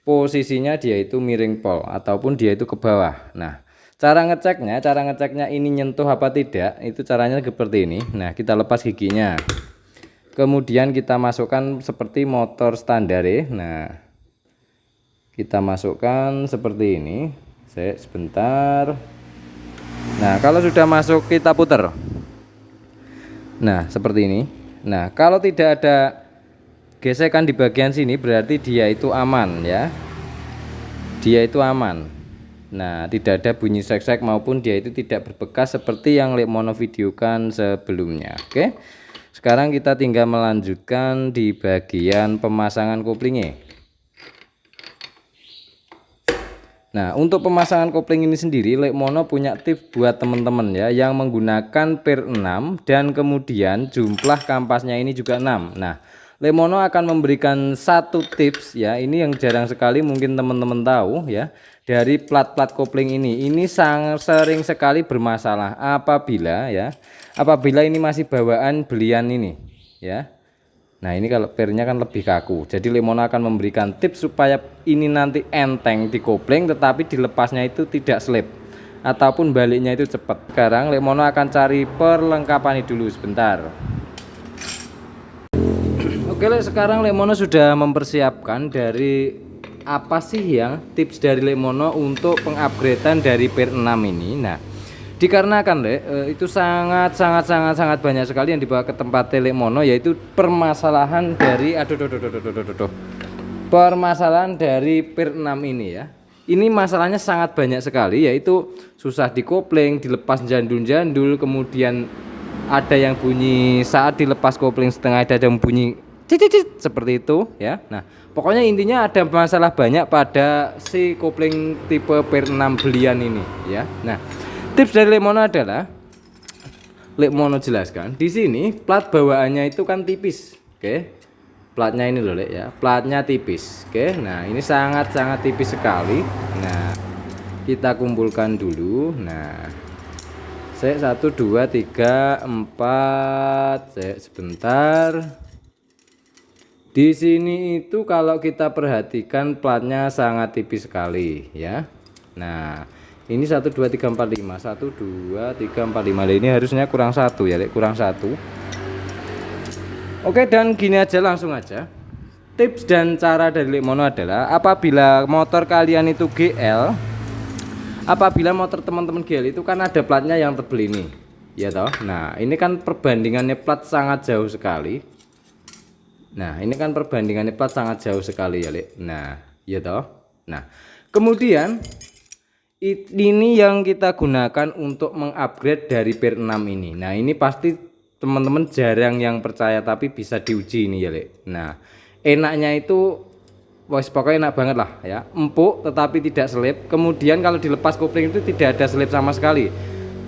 posisinya dia itu miring pol ataupun dia itu ke bawah. Nah cara ngeceknya ini nyentuh apa tidak, itu caranya seperti ini. Nah kita lepas giginya, kemudian kita masukkan seperti motor standar ya. Nah kita masukkan seperti ini. Sebentar. Nah kalau sudah masuk kita putar. Nah seperti ini. Nah kalau tidak ada gesekan di bagian sini berarti dia itu aman ya. Dia itu aman. Nah tidak ada bunyi sek-sek maupun dia itu tidak berbekas seperti yang Lekmono videokan sebelumnya. Oke, sekarang kita tinggal melanjutkan di bagian pemasangan koplingnya. Nah untuk pemasangan kopling ini sendiri Lekmono punya tips buat teman-teman ya yang menggunakan pir 6 dan kemudian jumlah kampasnya ini juga 6. Nah Lekmono akan memberikan satu tips ya, ini yang jarang sekali mungkin teman-teman tahu ya, dari plat-plat kopling ini sangat sering sekali bermasalah apabila ini masih bawaan belian ini ya. Nah ini kalau pirnya kan lebih kaku, jadi Lekmono akan memberikan tips supaya ini nanti enteng di kopling tetapi dilepasnya itu tidak slip ataupun baliknya itu cepat. Sekarang Lekmono akan cari perlengkapan ini dulu sebentar. Oke, sekarang Lekmono sudah mempersiapkan dari apa sih yang tips dari Lekmono untuk pengupgradean dari pir 6 ini. Nah dikarenakan itu sangat banyak sekali yang dibawa ke tempat Lekmono, yaitu permasalahan dari permasalahan dari pir 6 ini ya. Ini masalahnya sangat banyak sekali, yaitu susah dikopling, dilepas jandul-jandul, kemudian ada yang bunyi saat dilepas kopling setengah, ada yang bunyi cicit seperti itu ya. Nah pokoknya intinya ada masalah banyak pada si kopling tipe pir 6 belian ini ya. Nah tips dari Lekmono adalah Lekmono jelaskan di sini plat bawaannya itu kan tipis. Oke, platnya ini loh ya, platnya tipis. Oke, nah ini sangat tipis sekali. Nah kita kumpulkan dulu. Nah Sek 1 2 3 4. Sek sebentar. Di sini itu kalau kita perhatikan platnya sangat tipis sekali ya. Nah, ini 1 2 3 4 5. 1 2 3 4 5. Ini harusnya kurang 1 ya, kurang 1. Oke, dan gini aja, langsung aja. Tips dan cara dari Lekmono adalah apabila motor kalian itu GL, apabila motor teman-teman GL itu kan ada platnya yang tebel ini, ya toh. Nah, ini kan perbandingannya plat sangat jauh sekali. Nah, ini kan perbandingannya plat sangat jauh sekali ya, Lek. Nah, ya toh. Nah, kemudian ini yang kita gunakan untuk mengupgrade dari PIR 6 ini. Nah, ini pasti teman-teman jarang yang percaya, tapi bisa diuji ini ya, Lek. Nah, enaknya itu pokoknya enak banget lah ya. Empuk tetapi tidak selip. Kemudian kalau dilepas kopling itu tidak ada selip sama sekali.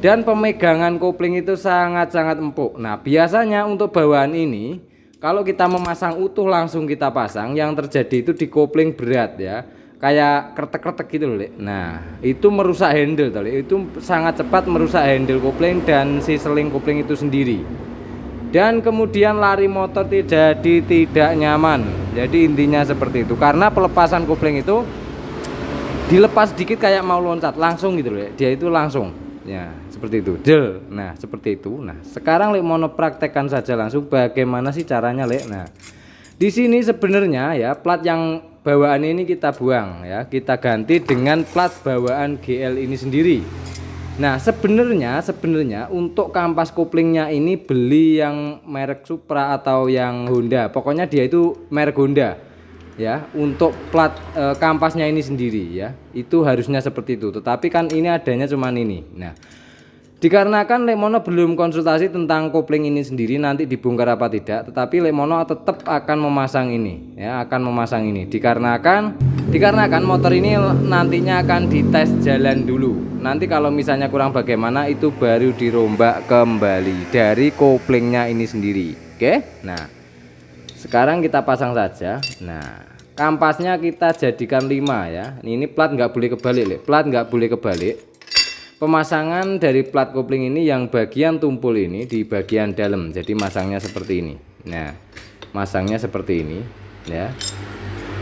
Dan pemegangan kopling itu sangat-sangat empuk. Nah, biasanya untuk bawaan ini kalau kita memasang utuh langsung kita pasang, yang terjadi itu di kopling berat ya, kayak kretek-kretek gitu loh. Nah, itu merusak handle toh, itu sangat cepat merusak handle kopling dan si seling kopling itu sendiri. Dan kemudian lari motor tidak nyaman. Jadi intinya seperti itu. Karena pelepasan kopling itu dilepas dikit kayak mau loncat langsung gitu loh. Dia itu langsung. Ya, seperti itu. Jel. Nah, seperti itu. Nah, sekarang Lekmono praktekkan saja langsung bagaimana sih caranya, Lek. Nah, di sini sebenarnya ya plat yang bawaan ini kita buang ya. Kita ganti dengan plat bawaan GL ini sendiri. Nah, sebenarnya untuk kampas koplingnya ini beli yang merek Supra atau yang Honda. Pokoknya dia itu merek Honda. Ya, untuk plat kampasnya ini sendiri ya. Itu harusnya seperti itu. Tetapi kan ini adanya cuman ini. Nah, dikarenakan Lekmono belum konsultasi tentang kopling ini sendiri nanti dibongkar apa tidak, tetapi Lekmono tetap akan memasang ini ya, akan memasang ini dikarenakan motor ini nantinya akan dites jalan dulu. Nanti kalau misalnya kurang bagaimana itu baru dirombak kembali dari koplingnya ini sendiri. Oke. Nah, sekarang kita pasang saja. Nah, kampasnya kita jadikan 5 ya. Ini plat nggak boleh kebalik, Lek. Plat nggak boleh kebalik. Pemasangan dari plat kopling ini yang bagian tumpul ini di bagian dalam. Jadi masangnya seperti ini. Nah, masangnya seperti ini ya.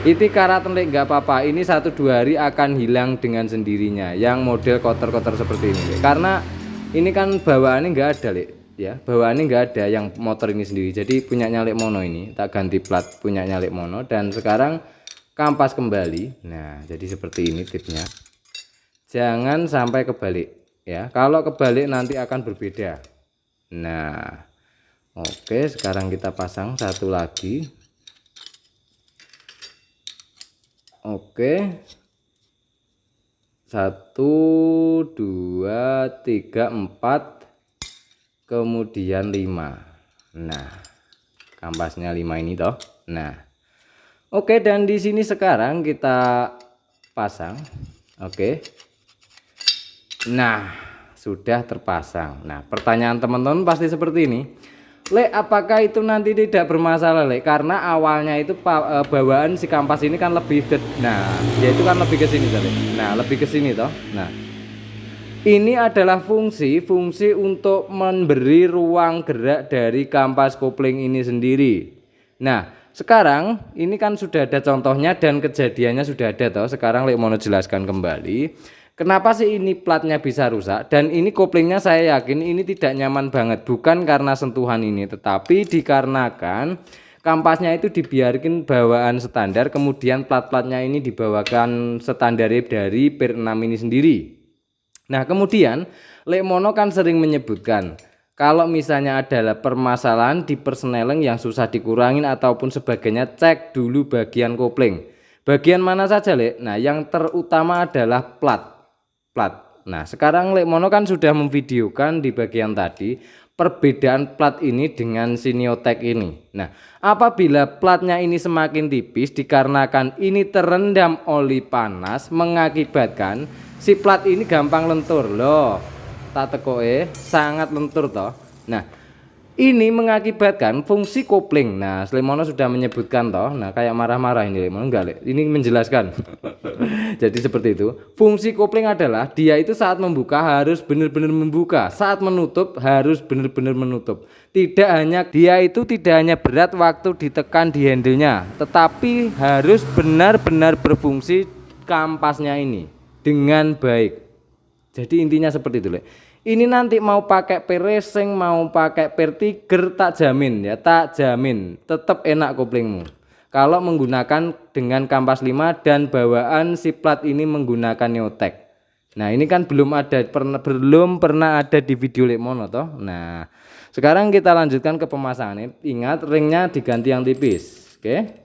Itu karatan, Lek, nggak apa-apa. Ini 1-2 hari akan hilang dengan sendirinya. Yang model kotor-kotor seperti ini, Lek. Karena ini kan bawaannya nggak ada, Lek. Ya, bawaannya nggak ada yang motor ini sendiri. Jadi punya Lekmono ini tak ganti plat punya Lekmono dan sekarang kampas kembali. Nah, jadi seperti ini tipsnya. Jangan sampai kebalik ya. Kalau kebalik nanti akan berbeda. Nah, oke, sekarang kita pasang satu lagi. Oke. 1 2 3 4 kemudian 5. Nah, kampasnya 5 ini toh. Nah, oke, dan di sini sekarang kita pasang. Oke. Nah, sudah terpasang. Nah, pertanyaan teman-teman pasti seperti ini, Lek, apakah itu nanti tidak bermasalah, Lek? Karena awalnya itu bawaan si kampas ini kan lebih nah, dia itu kan lebih ke sini, Lek. Nah, lebih ke sini toh. Nah, ini adalah fungsi untuk memberi ruang gerak dari kampas kopling ini sendiri. Nah, sekarang ini kan sudah ada contohnya dan kejadiannya sudah ada toh. Sekarang Lekmono jelaskan kembali kenapa sih ini platnya bisa rusak. Dan ini koplingnya saya yakin ini tidak nyaman banget. Bukan karena sentuhan ini, tetapi dikarenakan kampasnya itu dibiarkan bawaan standar, kemudian plat-platnya ini dibawakan standar dari PIR 6 ini sendiri. Nah, kemudian Lekmono kan sering menyebutkan kalau misalnya adalah permasalahan di persneling yang susah dikurangin ataupun sebagainya, cek dulu bagian kopling. Bagian mana saja, Lek? Nah, yang terutama adalah plat. Nah, sekarang Lekmono kan sudah memvideokan di bagian tadi perbedaan plat ini dengan Siniotek ini. Nah, apabila platnya ini semakin tipis dikarenakan ini terendam oli panas mengakibatkan si plat ini gampang lentur loh. Tak tekoe sangat lentur toh. Nah, Ini mengakibatkan fungsi kopling. Nah, Lemono sudah menyebutkan toh. Nah, kayak marah-marah ini Lemono enggak, Le. Ini menjelaskan. Jadi seperti itu. Fungsi kopling adalah dia itu saat membuka harus benar-benar membuka, saat menutup harus benar-benar menutup. Tidak hanya dia itu tidak hanya berat waktu ditekan di handle-nya, tetapi harus benar-benar berfungsi kampasnya ini dengan baik. Jadi intinya seperti itu, Le. Ini nanti mau pakai per racing, mau pakai per tiger, tak jamin ya, tak jamin tetap enak koplingmu. Kalau menggunakan dengan kampas 5 dan bawaan si plat ini menggunakan Neotek. Nah, ini kan belum pernah ada di video Lemono toh. Nah, sekarang kita lanjutkan ke pemasangannya. Ingat ringnya diganti yang tipis. Oke.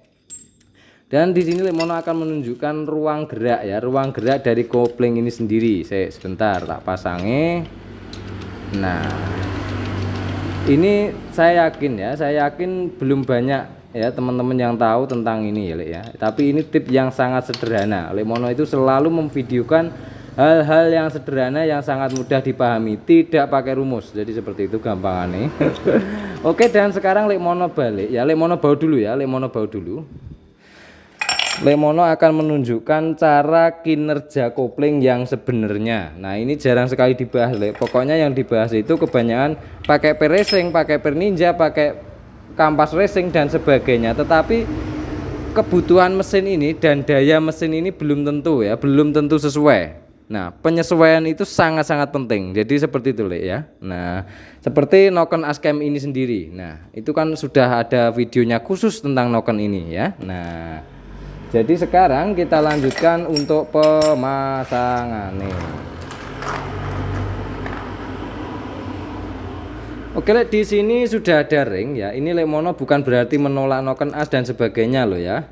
Dan di sini Lemono akan menunjukkan ruang gerak ya, ruang gerak dari kopling ini sendiri. Saya sebentar tak pasangi. Nah, ini saya yakin belum banyak ya teman-teman yang tahu tentang ini ya, Le, ya. Tapi ini tip yang sangat sederhana. Lemono itu selalu memvideokan hal-hal yang sederhana yang sangat mudah dipahami, tidak pakai rumus. Jadi seperti itu gampangannya. Oke, dan sekarang Lemono balik ya, Lemono bawa dulu ya, Lemono bawa dulu. Lemono akan menunjukkan cara kinerja kopling yang sebenarnya. Nah, ini jarang sekali dibahas, Le. Pokoknya yang dibahas itu kebanyakan pakai per racing, pakai per ninja, pakai kampas racing dan sebagainya. Tetapi kebutuhan mesin ini dan daya mesin ini belum tentu ya, belum tentu sesuai. Nah, penyesuaian itu sangat-sangat penting. Jadi seperti itu, Le, ya. Nah, seperti Noken Ashcam ini sendiri. Nah, itu kan sudah ada videonya khusus tentang Noken ini ya. Nah, jadi sekarang kita lanjutkan untuk pemasangan nih. Oke, di sini sudah ada ring ya. Ini Lemono bukan berarti menolak Noken Ash dan sebagainya loh ya.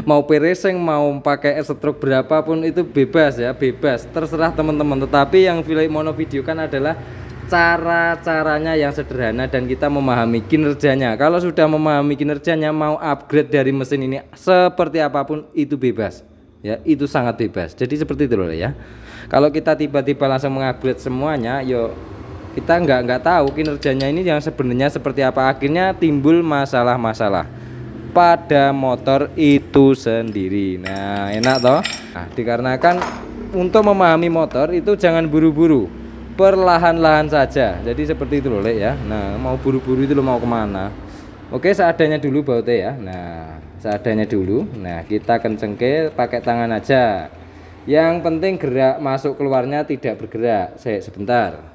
Mau racing, mau pakai stroke berapapun itu bebas ya, bebas. Terserah teman-teman. Tetapi yang Lemono videokan adalah cara-caranya yang sederhana dan kita memahami kinerjanya. Kalau sudah memahami kinerjanya, mau upgrade dari mesin ini seperti apapun itu bebas ya, itu sangat bebas. Jadi seperti itu loh ya. Kalau kita tiba-tiba langsung mengupgrade semuanya, yo kita nggak tahu kinerjanya ini yang sebenarnya seperti apa. Akhirnya timbul masalah-masalah pada motor itu sendiri. Nah, enak toh. Nah, dikarenakan untuk memahami motor itu jangan buru-buru, perlahan-lahan saja. Jadi seperti itu loh, Le, ya. Nah, mau buru-buru itu lo mau kemana? Oke, seadanya dulu bautnya ya. Nah, seadanya dulu. Nah, kita kencengke pakai tangan aja. Yang penting gerak masuk keluarnya tidak bergerak. Saya sebentar.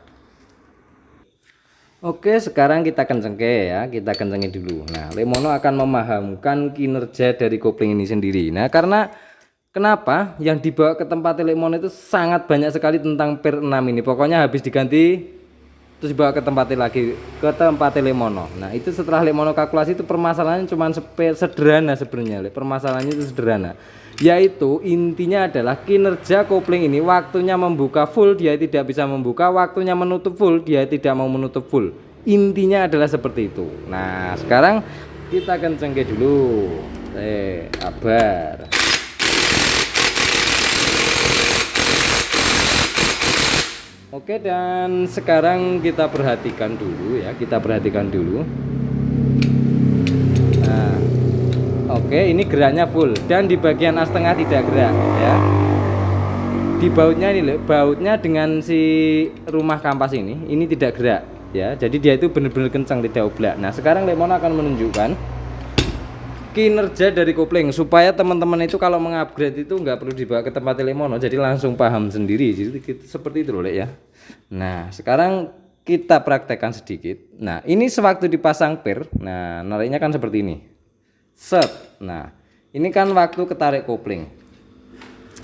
Oke, sekarang kita kencengke ya. Kita kencengin dulu. Nah, Lemono akan memahamkan kinerja dari kopling ini sendiri. Nah, karena kenapa yang dibawa ke tempat Lemono itu sangat banyak sekali tentang per 6 ini. Pokoknya habis diganti terus dibawa ke tempat lagi, ke tempat Lemono. Nah, itu setelah Lemono kalkulasi itu permasalahannya cuma sederhana sebenarnya. Permasalahannya itu sederhana. Yaitu intinya adalah kinerja kopling ini waktunya membuka full dia tidak bisa membuka, waktunya menutup full dia tidak mau menutup full. Intinya adalah seperti itu. Nah, sekarang kita kencengke dulu. Sabar. Oke, dan sekarang kita perhatikan dulu ya, kita perhatikan dulu. Nah, oke, ini geraknya full dan di bagian as tengah tidak gerak ya. Di bautnya ini, bautnya dengan si rumah kampas ini tidak gerak ya. Jadi dia itu benar-benar kencang, tidak oblak. Nah, sekarang Lemono akan menunjukkan kinerja dari kopling supaya teman-teman itu kalau mengupgrade itu nggak perlu dibawa ke tempat Lemono, jadi langsung paham sendiri. Jadi seperti itu loh, Le, ya. Nah, sekarang kita praktekkan sedikit. Nah, ini sewaktu dipasang per, nah nariknya kan seperti ini. Set. Nah, ini kan waktu ketarik kopling.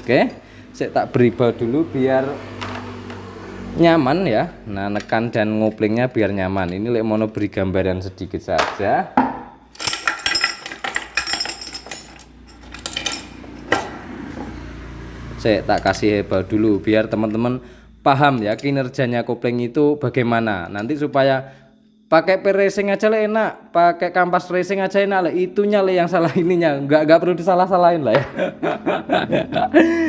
Oke, saya tak beri baut dulu biar nyaman ya. Nah, nekan dan ngoplingnya biar nyaman. Ini Lemono beri gambaran sedikit saja. Saya tak kasih baut dulu biar teman-teman paham ya kinerjanya kopling itu bagaimana. Nanti supaya pakai per racing aja Le enak, pakai kampas racing aja enak, Le. Itunya Le yang salah ininya, nggak perlu disalah-salahin lah ya.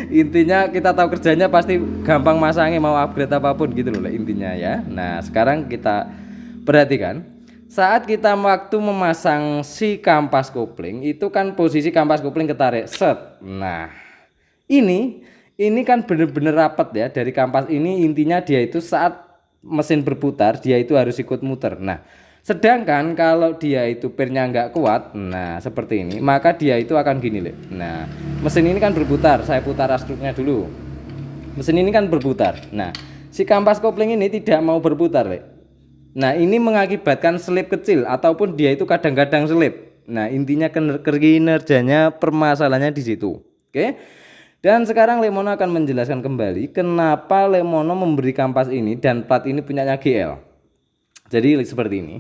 Intinya kita tahu kerjanya pasti gampang masangnya, mau upgrade apapun gitu loh Le, intinya ya. Nah, sekarang kita Perhatikan, saat kita waktu memasang si kampas kopling itu kan posisi kampas kopling ketarik set. Nah, ini kan bener-bener rapat ya dari kampas ini. Intinya dia itu saat mesin berputar dia itu harus ikut muter. Nah, sedangkan kalau dia itu pirnya nggak kuat, nah seperti ini, maka dia itu akan gini Le. Nah, mesin ini kan berputar, saya putar astruknya dulu. Mesin ini kan berputar. Nah, si kampas kopling ini tidak mau berputar Le. Nah, ini mengakibatkan selip kecil ataupun dia itu kadang-kadang selip. Nah, intinya kinerjanya permasalahannya di situ. Oke. Dan sekarang Lemono akan menjelaskan kembali kenapa Lemono memberi kampas ini dan plat ini punyanya GL. Jadi seperti ini.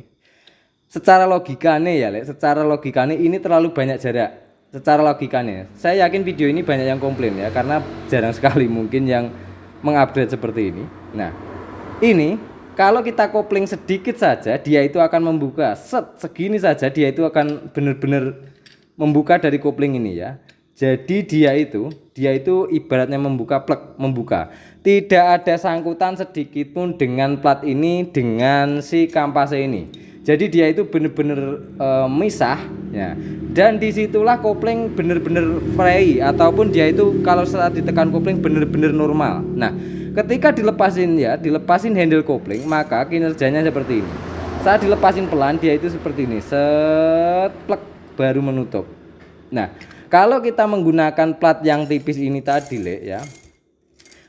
Secara logikanya ya, secara logikanya ini terlalu banyak jarak. Secara logikanya, saya yakin video ini banyak yang komplain ya, karena jarang sekali mungkin yang mengupdate seperti ini. Nah, ini kalau kita kopling sedikit saja, dia itu akan membuka segini saja, dia itu akan benar-benar membuka dari kopling ini ya. Jadi dia itu ibaratnya membuka plek, membuka. Tidak ada sangkutan sedikit pun dengan plat ini dengan si kampas ini. Jadi dia itu benar-benar misah ya. Dan disitulah kopling benar-benar free ataupun dia itu kalau saat ditekan kopling benar-benar normal. Nah, ketika dilepasin handle kopling, maka kinerjanya seperti ini. Saat dilepasin pelan dia itu seperti ini, set plek baru menutup. Nah, kalau kita menggunakan plat yang tipis ini tadi Le ya.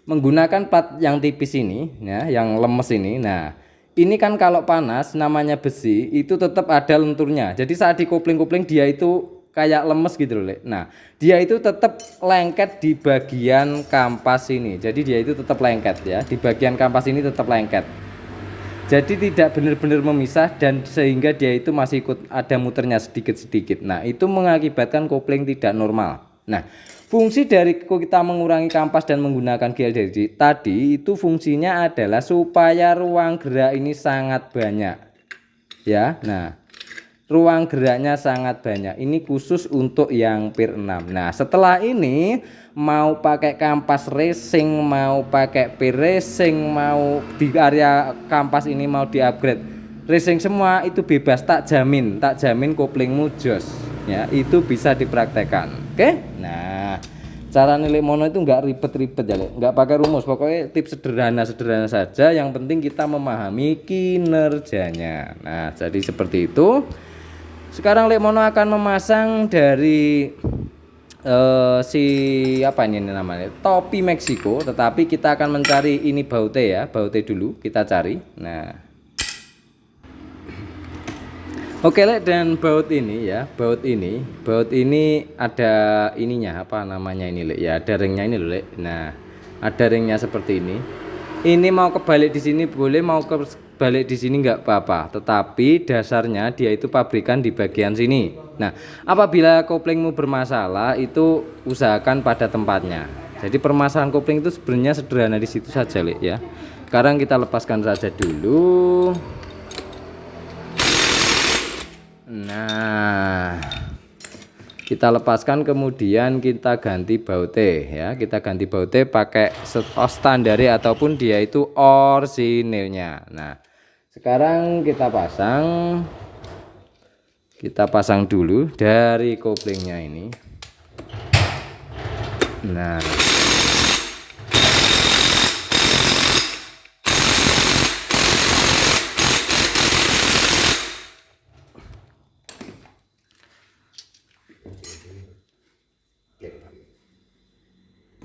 Menggunakan plat yang tipis ini ya, yang lemes ini. Nah, ini kan kalau panas namanya besi itu tetap ada lenturnya. Jadi saat dikopling-kopling dia itu kayak lemes gitu loh Le. Nah, dia itu tetap lengket di bagian kampas ini. Jadi dia itu tetap lengket ya. Di bagian kampas ini tetap lengket. Jadi tidak benar-benar memisah dan sehingga dia itu masih ikut ada muternya sedikit-sedikit. Nah, itu mengakibatkan kopling tidak normal. Nah, fungsi dari kita mengurangi kampas dan menggunakan GL dari tadi itu fungsinya adalah supaya ruang gerak ini sangat banyak. Ya, nah ruang geraknya sangat banyak. Ini khusus untuk yang pir 6. Nah, setelah ini mau pakai kampas racing, mau pakai pir racing, mau di area kampas ini mau di-upgrade racing semua itu bebas, tak jamin koplingmu jos. Ya, itu bisa dipraktekkan. Oke? Nah, cara nilai mono itu enggak ribet-ribet ya, enggak pakai rumus. Pokoknya tips sederhana saja, yang penting kita memahami kinerjanya. Nah, jadi seperti itu. Sekarang Lemono akan memasang dari si apa ini namanya, topi Meksiko, tetapi kita akan mencari ini baute ya, baute dulu kita cari. Nah, oke Le, dan baut ini ya, baut ini ada ininya apa namanya ini Le ya, ada ringnya ini loh Le. Nah, ada ringnya seperti ini. Ini mau kebalik di sini boleh, mau kebalik di sini nggak apa-apa, tetapi dasarnya dia itu pabrikan di bagian sini. Nah, apabila koplingmu bermasalah itu usahakan pada tempatnya. Jadi permasalahan kopling itu sebenarnya sederhana di situ saja Le ya. Sekarang kita lepaskan saja dulu. Nah, kita lepaskan kemudian kita ganti baute ya, kita ganti baute pakai standar ataupun dia itu orsinilnya. Nah, sekarang kita pasang dulu dari koplingnya ini. Nah,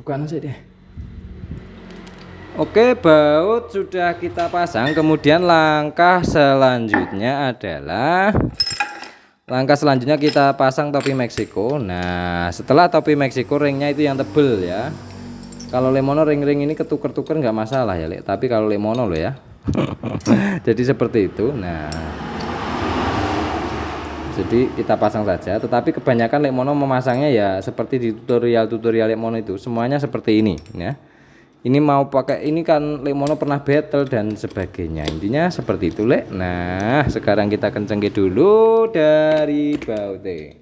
bukan aja deh. Oke, baut sudah kita pasang. Kemudian langkah selanjutnya kita pasang topi Meksiko. Nah, setelah topi Meksiko, ringnya itu yang tebel ya. Kalau Lemono ring-ring ini ketuker-tuker nggak masalah ya Le. Tapi kalau Lemono lo ya. Jadi seperti itu. Nah, jadi kita pasang saja, tetapi kebanyakan Lemono memasangnya ya seperti di tutorial Lemono itu semuanya seperti ini ya. Ini mau pakai ini kan Lemono pernah battle dan sebagainya, intinya seperti itu Le. Nah, sekarang kita kencengin dulu dari baute.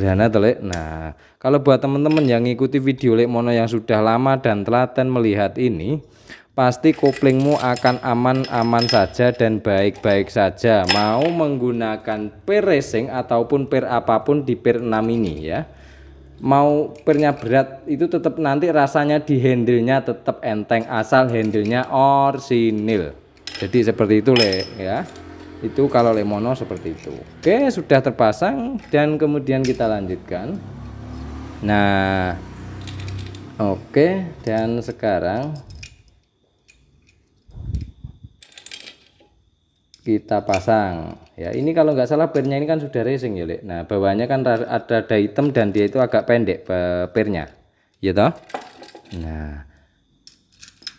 Sederhana toh Lek. Nah, kalau buat teman-teman yang ngikuti video Lek Mono yang sudah lama dan telaten melihat ini, pasti koplingmu akan aman-aman saja dan baik-baik saja. Mau menggunakan per racing ataupun per apapun di per 6 ini ya. Mau pernya berat itu tetap nanti rasanya di handle-nya tetap enteng asal handle-nya orsinil. Jadi seperti itu Lek ya. Itu kalau Lek Mono seperti itu. Oke, sudah terpasang dan kemudian kita lanjutkan. Nah, oke, dan sekarang kita pasang ya. Ini kalau nggak salah pernya ini kan sudah racing ya Lek. Nah, bawahnya kan ada hitam dan dia itu agak pendek pernya ya toh. Nah,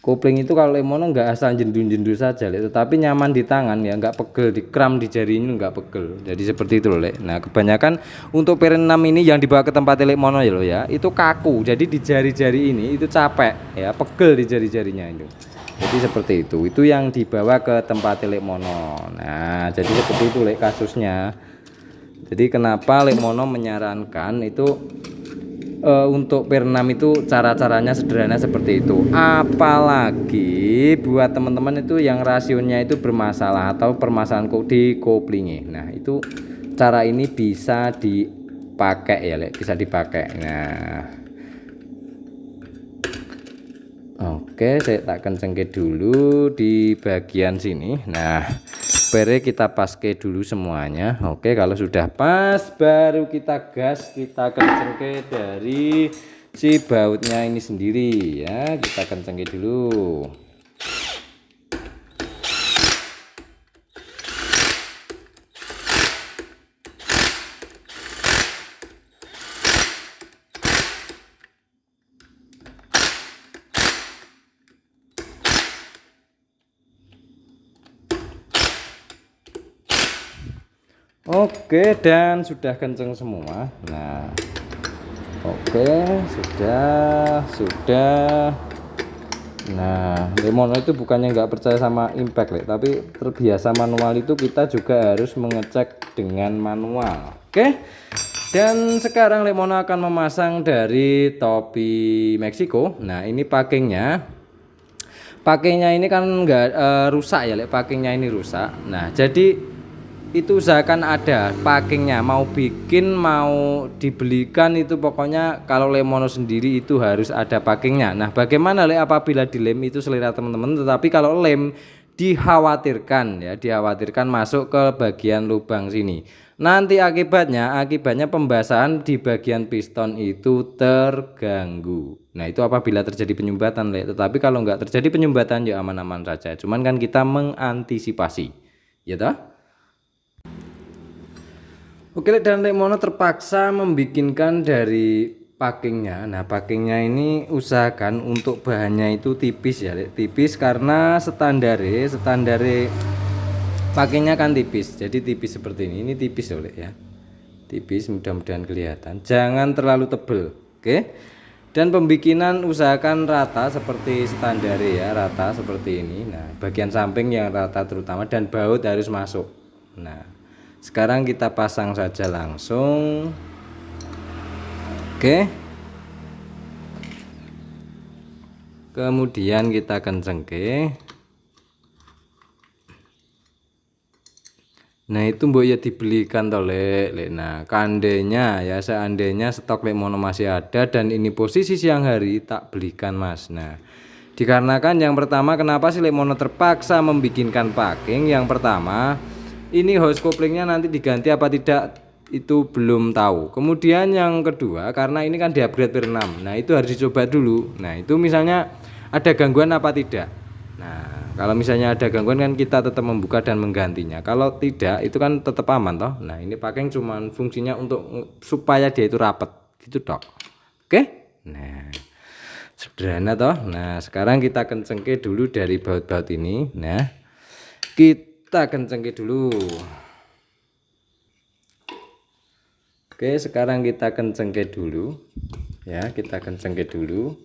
kopling itu kalau Lek Mono nggak asal jendu-jendu saja Lek, tetapi nyaman di tangan ya, nggak pegel di kram di jari ini, nggak pegel. Jadi seperti itu loh Lek. Nah, kebanyakan untuk per 6 ini yang dibawa ke tempat Lek Mono ya loh ya, itu kaku. Jadi di jari-jari ini itu capek ya, pegel di jari-jarinya itu. Jadi seperti itu. Itu yang dibawa ke tempat Lek Mono. Nah, jadi seperti itu Lek kasusnya. Jadi kenapa Lek Mono menyarankan itu untuk per 6 itu cara-caranya sederhana seperti itu. Apalagi buat teman-teman itu yang rasionya itu bermasalah atau permasalahan di koplingnya. Nah, itu cara ini bisa dipakai ya Lek, bisa dipakai. Nah, oke, saya tak kencengke dulu di bagian sini. Nah, pere kita paske dulu semuanya. Oke, kalau sudah pas baru kita gas, kita kencengke dari si bautnya ini sendiri ya. Kita kencengke dulu. Oke, dan sudah kenceng semua. Nah, oke, sudah. Nah, Lek Mono itu bukannya nggak percaya sama impact Lek, tapi terbiasa manual itu kita juga harus mengecek dengan manual. Oke, dan sekarang Lek Mono akan memasang dari topi Meksiko. Nah, ini packingnya ini kan nggak rusak ya Lek, packingnya ini rusak. Nah, jadi itu usahakan ada packingnya, mau bikin mau dibelikan itu pokoknya kalau Lek Mono sendiri itu harus ada packingnya. Nah, bagaimana Lek apabila dilem itu selera teman-teman, tetapi kalau lem dikhawatirkan masuk ke bagian lubang sini, nanti akibatnya pembasahan di bagian piston itu terganggu. Nah, itu apabila terjadi penyumbatan Lek, tetapi kalau nggak terjadi penyumbatan ya aman-aman saja, cuman kan kita mengantisipasi ya toh. Oke, dan Lek Mono terpaksa membikinkan dari packingnya. Nah, packingnya ini usahakan untuk bahannya itu tipis ya Lek. Tipis karena standare packingnya kan tipis, jadi tipis seperti ini tipis ya Lek ya, tipis, mudah-mudahan kelihatan, jangan terlalu tebel. Oke, dan pembikinan usahakan rata seperti standare ya, rata seperti ini. Nah, bagian samping yang rata terutama, dan baut harus masuk. Nah, sekarang kita pasang saja langsung. Oke, kemudian kita kencengke. Nah, itu mbok ya dibelikan toh Lek. Nah, kandenya ya, seandainya stok Lek Mono masih ada dan ini posisi siang hari, tak belikan Mas. Nah, dikarenakan yang pertama, kenapa sih Lek Mono terpaksa membikinkan packing? Yang pertama, ini hose koplingnya nanti diganti apa tidak itu belum tahu. Kemudian yang kedua, karena ini kan di upgrade per 6. Nah, itu harus dicoba dulu. Nah, itu misalnya ada gangguan apa tidak. Nah, kalau misalnya ada gangguan kan kita tetap membuka dan menggantinya. Kalau tidak itu kan tetap aman toh. Nah, ini packing cuman fungsinya untuk supaya dia itu rapat gitu dok. Oke. Nah, sederhana toh. Nah, sekarang kita kencengke dulu dari baut-baut ini. Nah, kita kencengke dulu. Oke, sekarang kita kencengke dulu ya, kita kencengke dulu.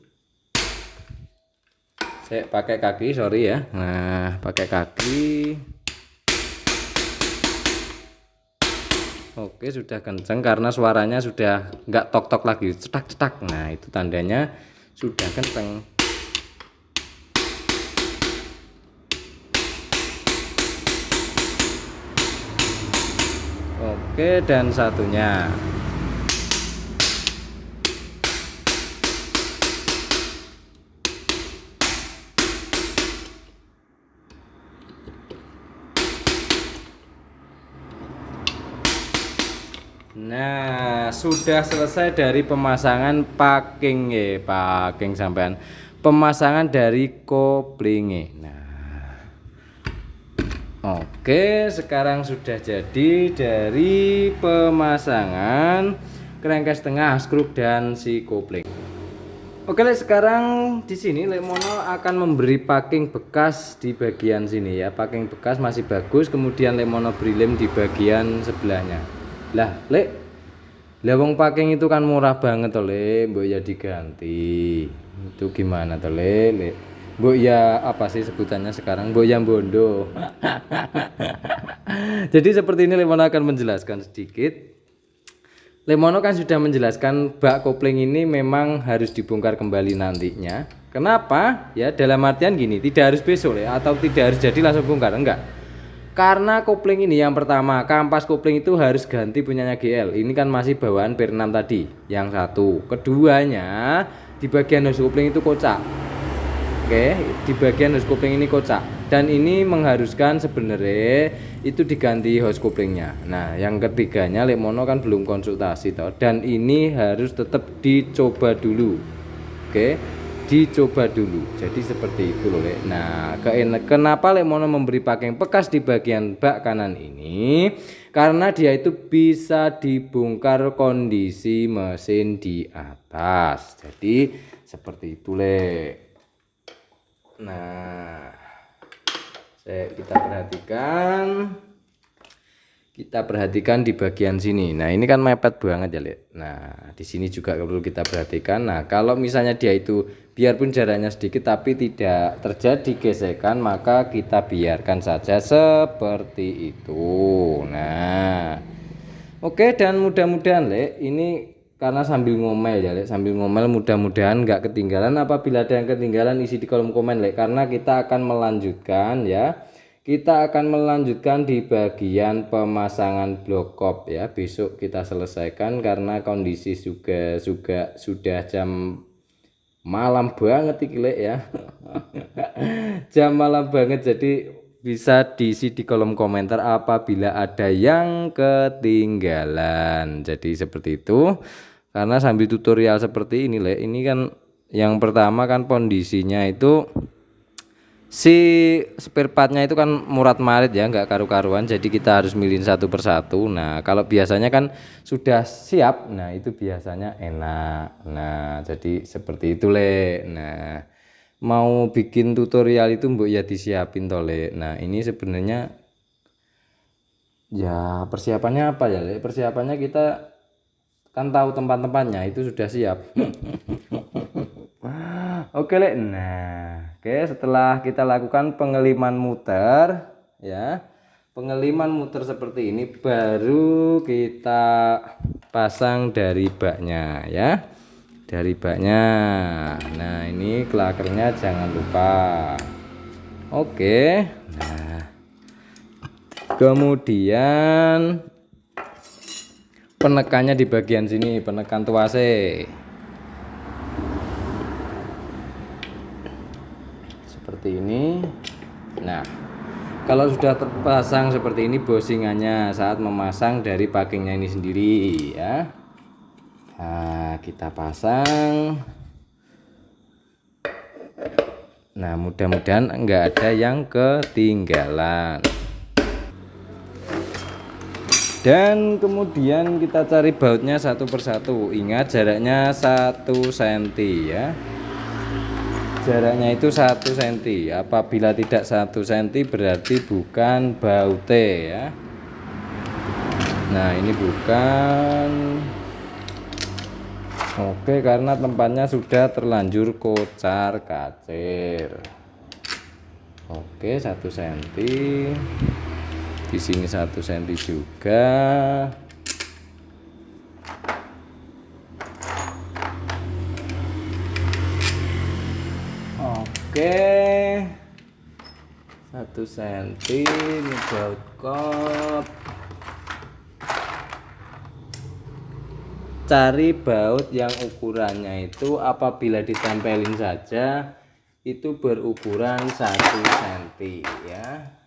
Saya pakai kaki, sorry ya. Nah, pakai kaki. Oke, sudah kenceng karena suaranya sudah nggak tok-tok lagi, cetak-cetak. Nah, itu tandanya sudah kenceng. Oke, dan satunya. Nah, sudah selesai dari pemasangan packing packing sampean. Pemasangan dari kopling. Nah. Oke, sekarang sudah jadi dari pemasangan crankcase tengah, skruk dan si kopling. Oke, sekarang di sini Mono akan memberi packing bekas di bagian sini ya. Packing bekas masih bagus, kemudian Mono beri lem di bagian sebelahnya. Lah, wong packing itu kan murah banget toh, mbok ya diganti. Itu gimana toh, mbok ya apa sih sebutannya sekarang? Mbok ya bondo. Jadi seperti ini Mono akan menjelaskan sedikit. Mono kan sudah menjelaskan bak kopling ini memang harus dibongkar kembali nantinya. Kenapa? Ya dalam artian gini, tidak harus besok atau tidak harus jadi langsung bongkar, enggak. Karena kopling ini yang pertama, kampas kopling itu harus ganti punyanya GL. Ini kan masih bawaan per 6 tadi, yang satu. Keduanya, di bagian hose kopling itu kocak. Oke, di bagian hose kopling ini kocak. Dan ini mengharuskan sebenarnya itu diganti hose koplingnya. Nah, yang ketiganya Mono kan belum konsultasi toh, dan ini harus tetap dicoba dulu. Oke, dicoba dulu. Jadi seperti itu loh, Nah, kenapa Mono memberi packing bekas di bagian bak kanan ini? Karena dia itu bisa dibongkar kondisi mesin di atas. Jadi seperti itu, Nah, kita perhatikan di bagian sini. Nah, ini kan mepet banget ya, Nah, di sini juga perlu kita perhatikan. Nah, kalau misalnya dia itu biarpun jaraknya sedikit tapi tidak terjadi gesekan, maka kita biarkan saja seperti itu. Nah, oke, dan mudah-mudahan ini karena sambil ngomel ya, sambil ngomel mudah-mudahan nggak ketinggalan. Apabila ada yang ketinggalan isi di kolom komen, karena kita akan melanjutkan ya. Kita akan melanjutkan di bagian pemasangan blok kop ya. Besok kita selesaikan karena kondisi juga sudah jam malam banget iki ya. Jam malam banget, jadi bisa diisi di kolom komentar apabila ada yang ketinggalan. Jadi seperti itu. Karena sambil tutorial seperti ini ini kan yang pertama kan kondisinya itu si spare partnya itu kan murat-marit ya, nggak karu-karuan, jadi kita harus milihin satu persatu. Nah, kalau biasanya kan sudah siap, nah itu biasanya enak. Nah, jadi seperti itu Nah, mau bikin tutorial itu mbok ya disiapin toh Nah, ini sebenarnya ya persiapannya apa ya persiapannya kita kan tahu tempat-tempatnya itu sudah siap. Oke nah oke, setelah kita lakukan pengeliman muter ya, pengeliman muter seperti ini baru kita pasang dari baknya ya, dari baknya. Nah, ini klakernya jangan lupa. Oke, nah kemudian penekannya di bagian sini, penekan tuase seperti ini. Nah, kalau sudah terpasang seperti ini bosingannya saat memasang dari packingnya ini sendiri ya. Nah, kita pasang. Nah, mudah-mudahan enggak ada yang ketinggalan. Dan kemudian kita cari bautnya satu persatu. Ingat jaraknya 1 cm ya. Jaraknya itu 1 cm. Apabila tidak 1 cm berarti bukan baute ya. Nah, ini bukan. Oke, karena tempatnya sudah terlanjur kocar kacir. Oke, 1 cm. Di sini 1 cm juga. Oke, 1 cm ini baut kop. Cari baut yang ukurannya itu apabila ditempelin saja itu berukuran 1 cm ya.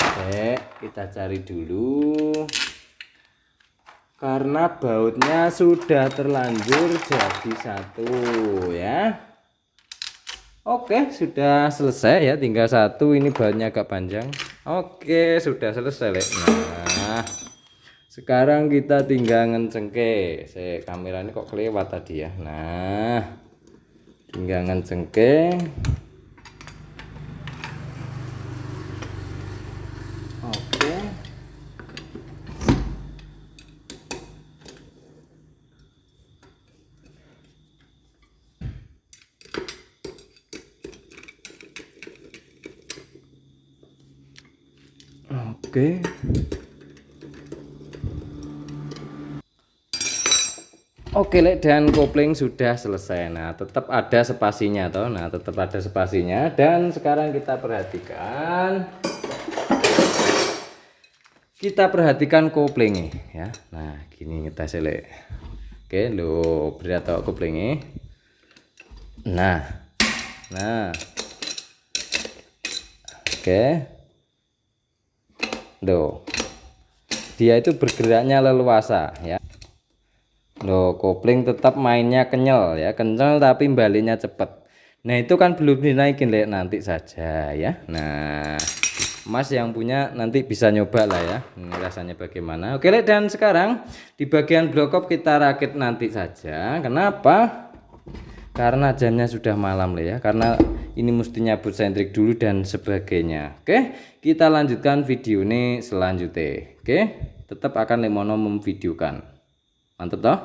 Oke, kita cari dulu karena bautnya sudah terlanjur jadi 1 ya. Oke, sudah selesai ya, tinggal 1. Ini bautnya agak panjang. Oke, sudah selesai Lek. Nah, sekarang kita tinggal ngencengke. Kamera ini kok kelewat tadi ya. Nah, tinggal ngencengke. Oke. Oke. Oke Lek, dan kopling sudah selesai. Nah, tetap ada spasinya toh. Nah, tetap ada spasinya. Dan sekarang kita perhatikan. Kita perhatikan koplingnya ya. Nah, gini ngetes Lek. Oke, lo berat toh koplingnya. Nah. Oke. Loh. Dia itu bergeraknya leluasa ya. Loh, kopling tetap mainnya kenyal ya, kencang tapi baliknya cepat. Nah, itu kan belum dinaikin Lek, nanti saja ya. Nah, Mas yang punya nanti bisa nyoba lah ya. Ini rasanya bagaimana. Oke Lek, dan sekarang di bagian blokop kita rakit nanti saja. Kenapa? Karena jamnya sudah malam Lek ya. Karena ini mesti nyabut sentrik dulu dan sebagainya. Oke, kita lanjutkan video ini selanjutnya. Oke, tetap akan Lek Mono memvideokan. Mantap toh?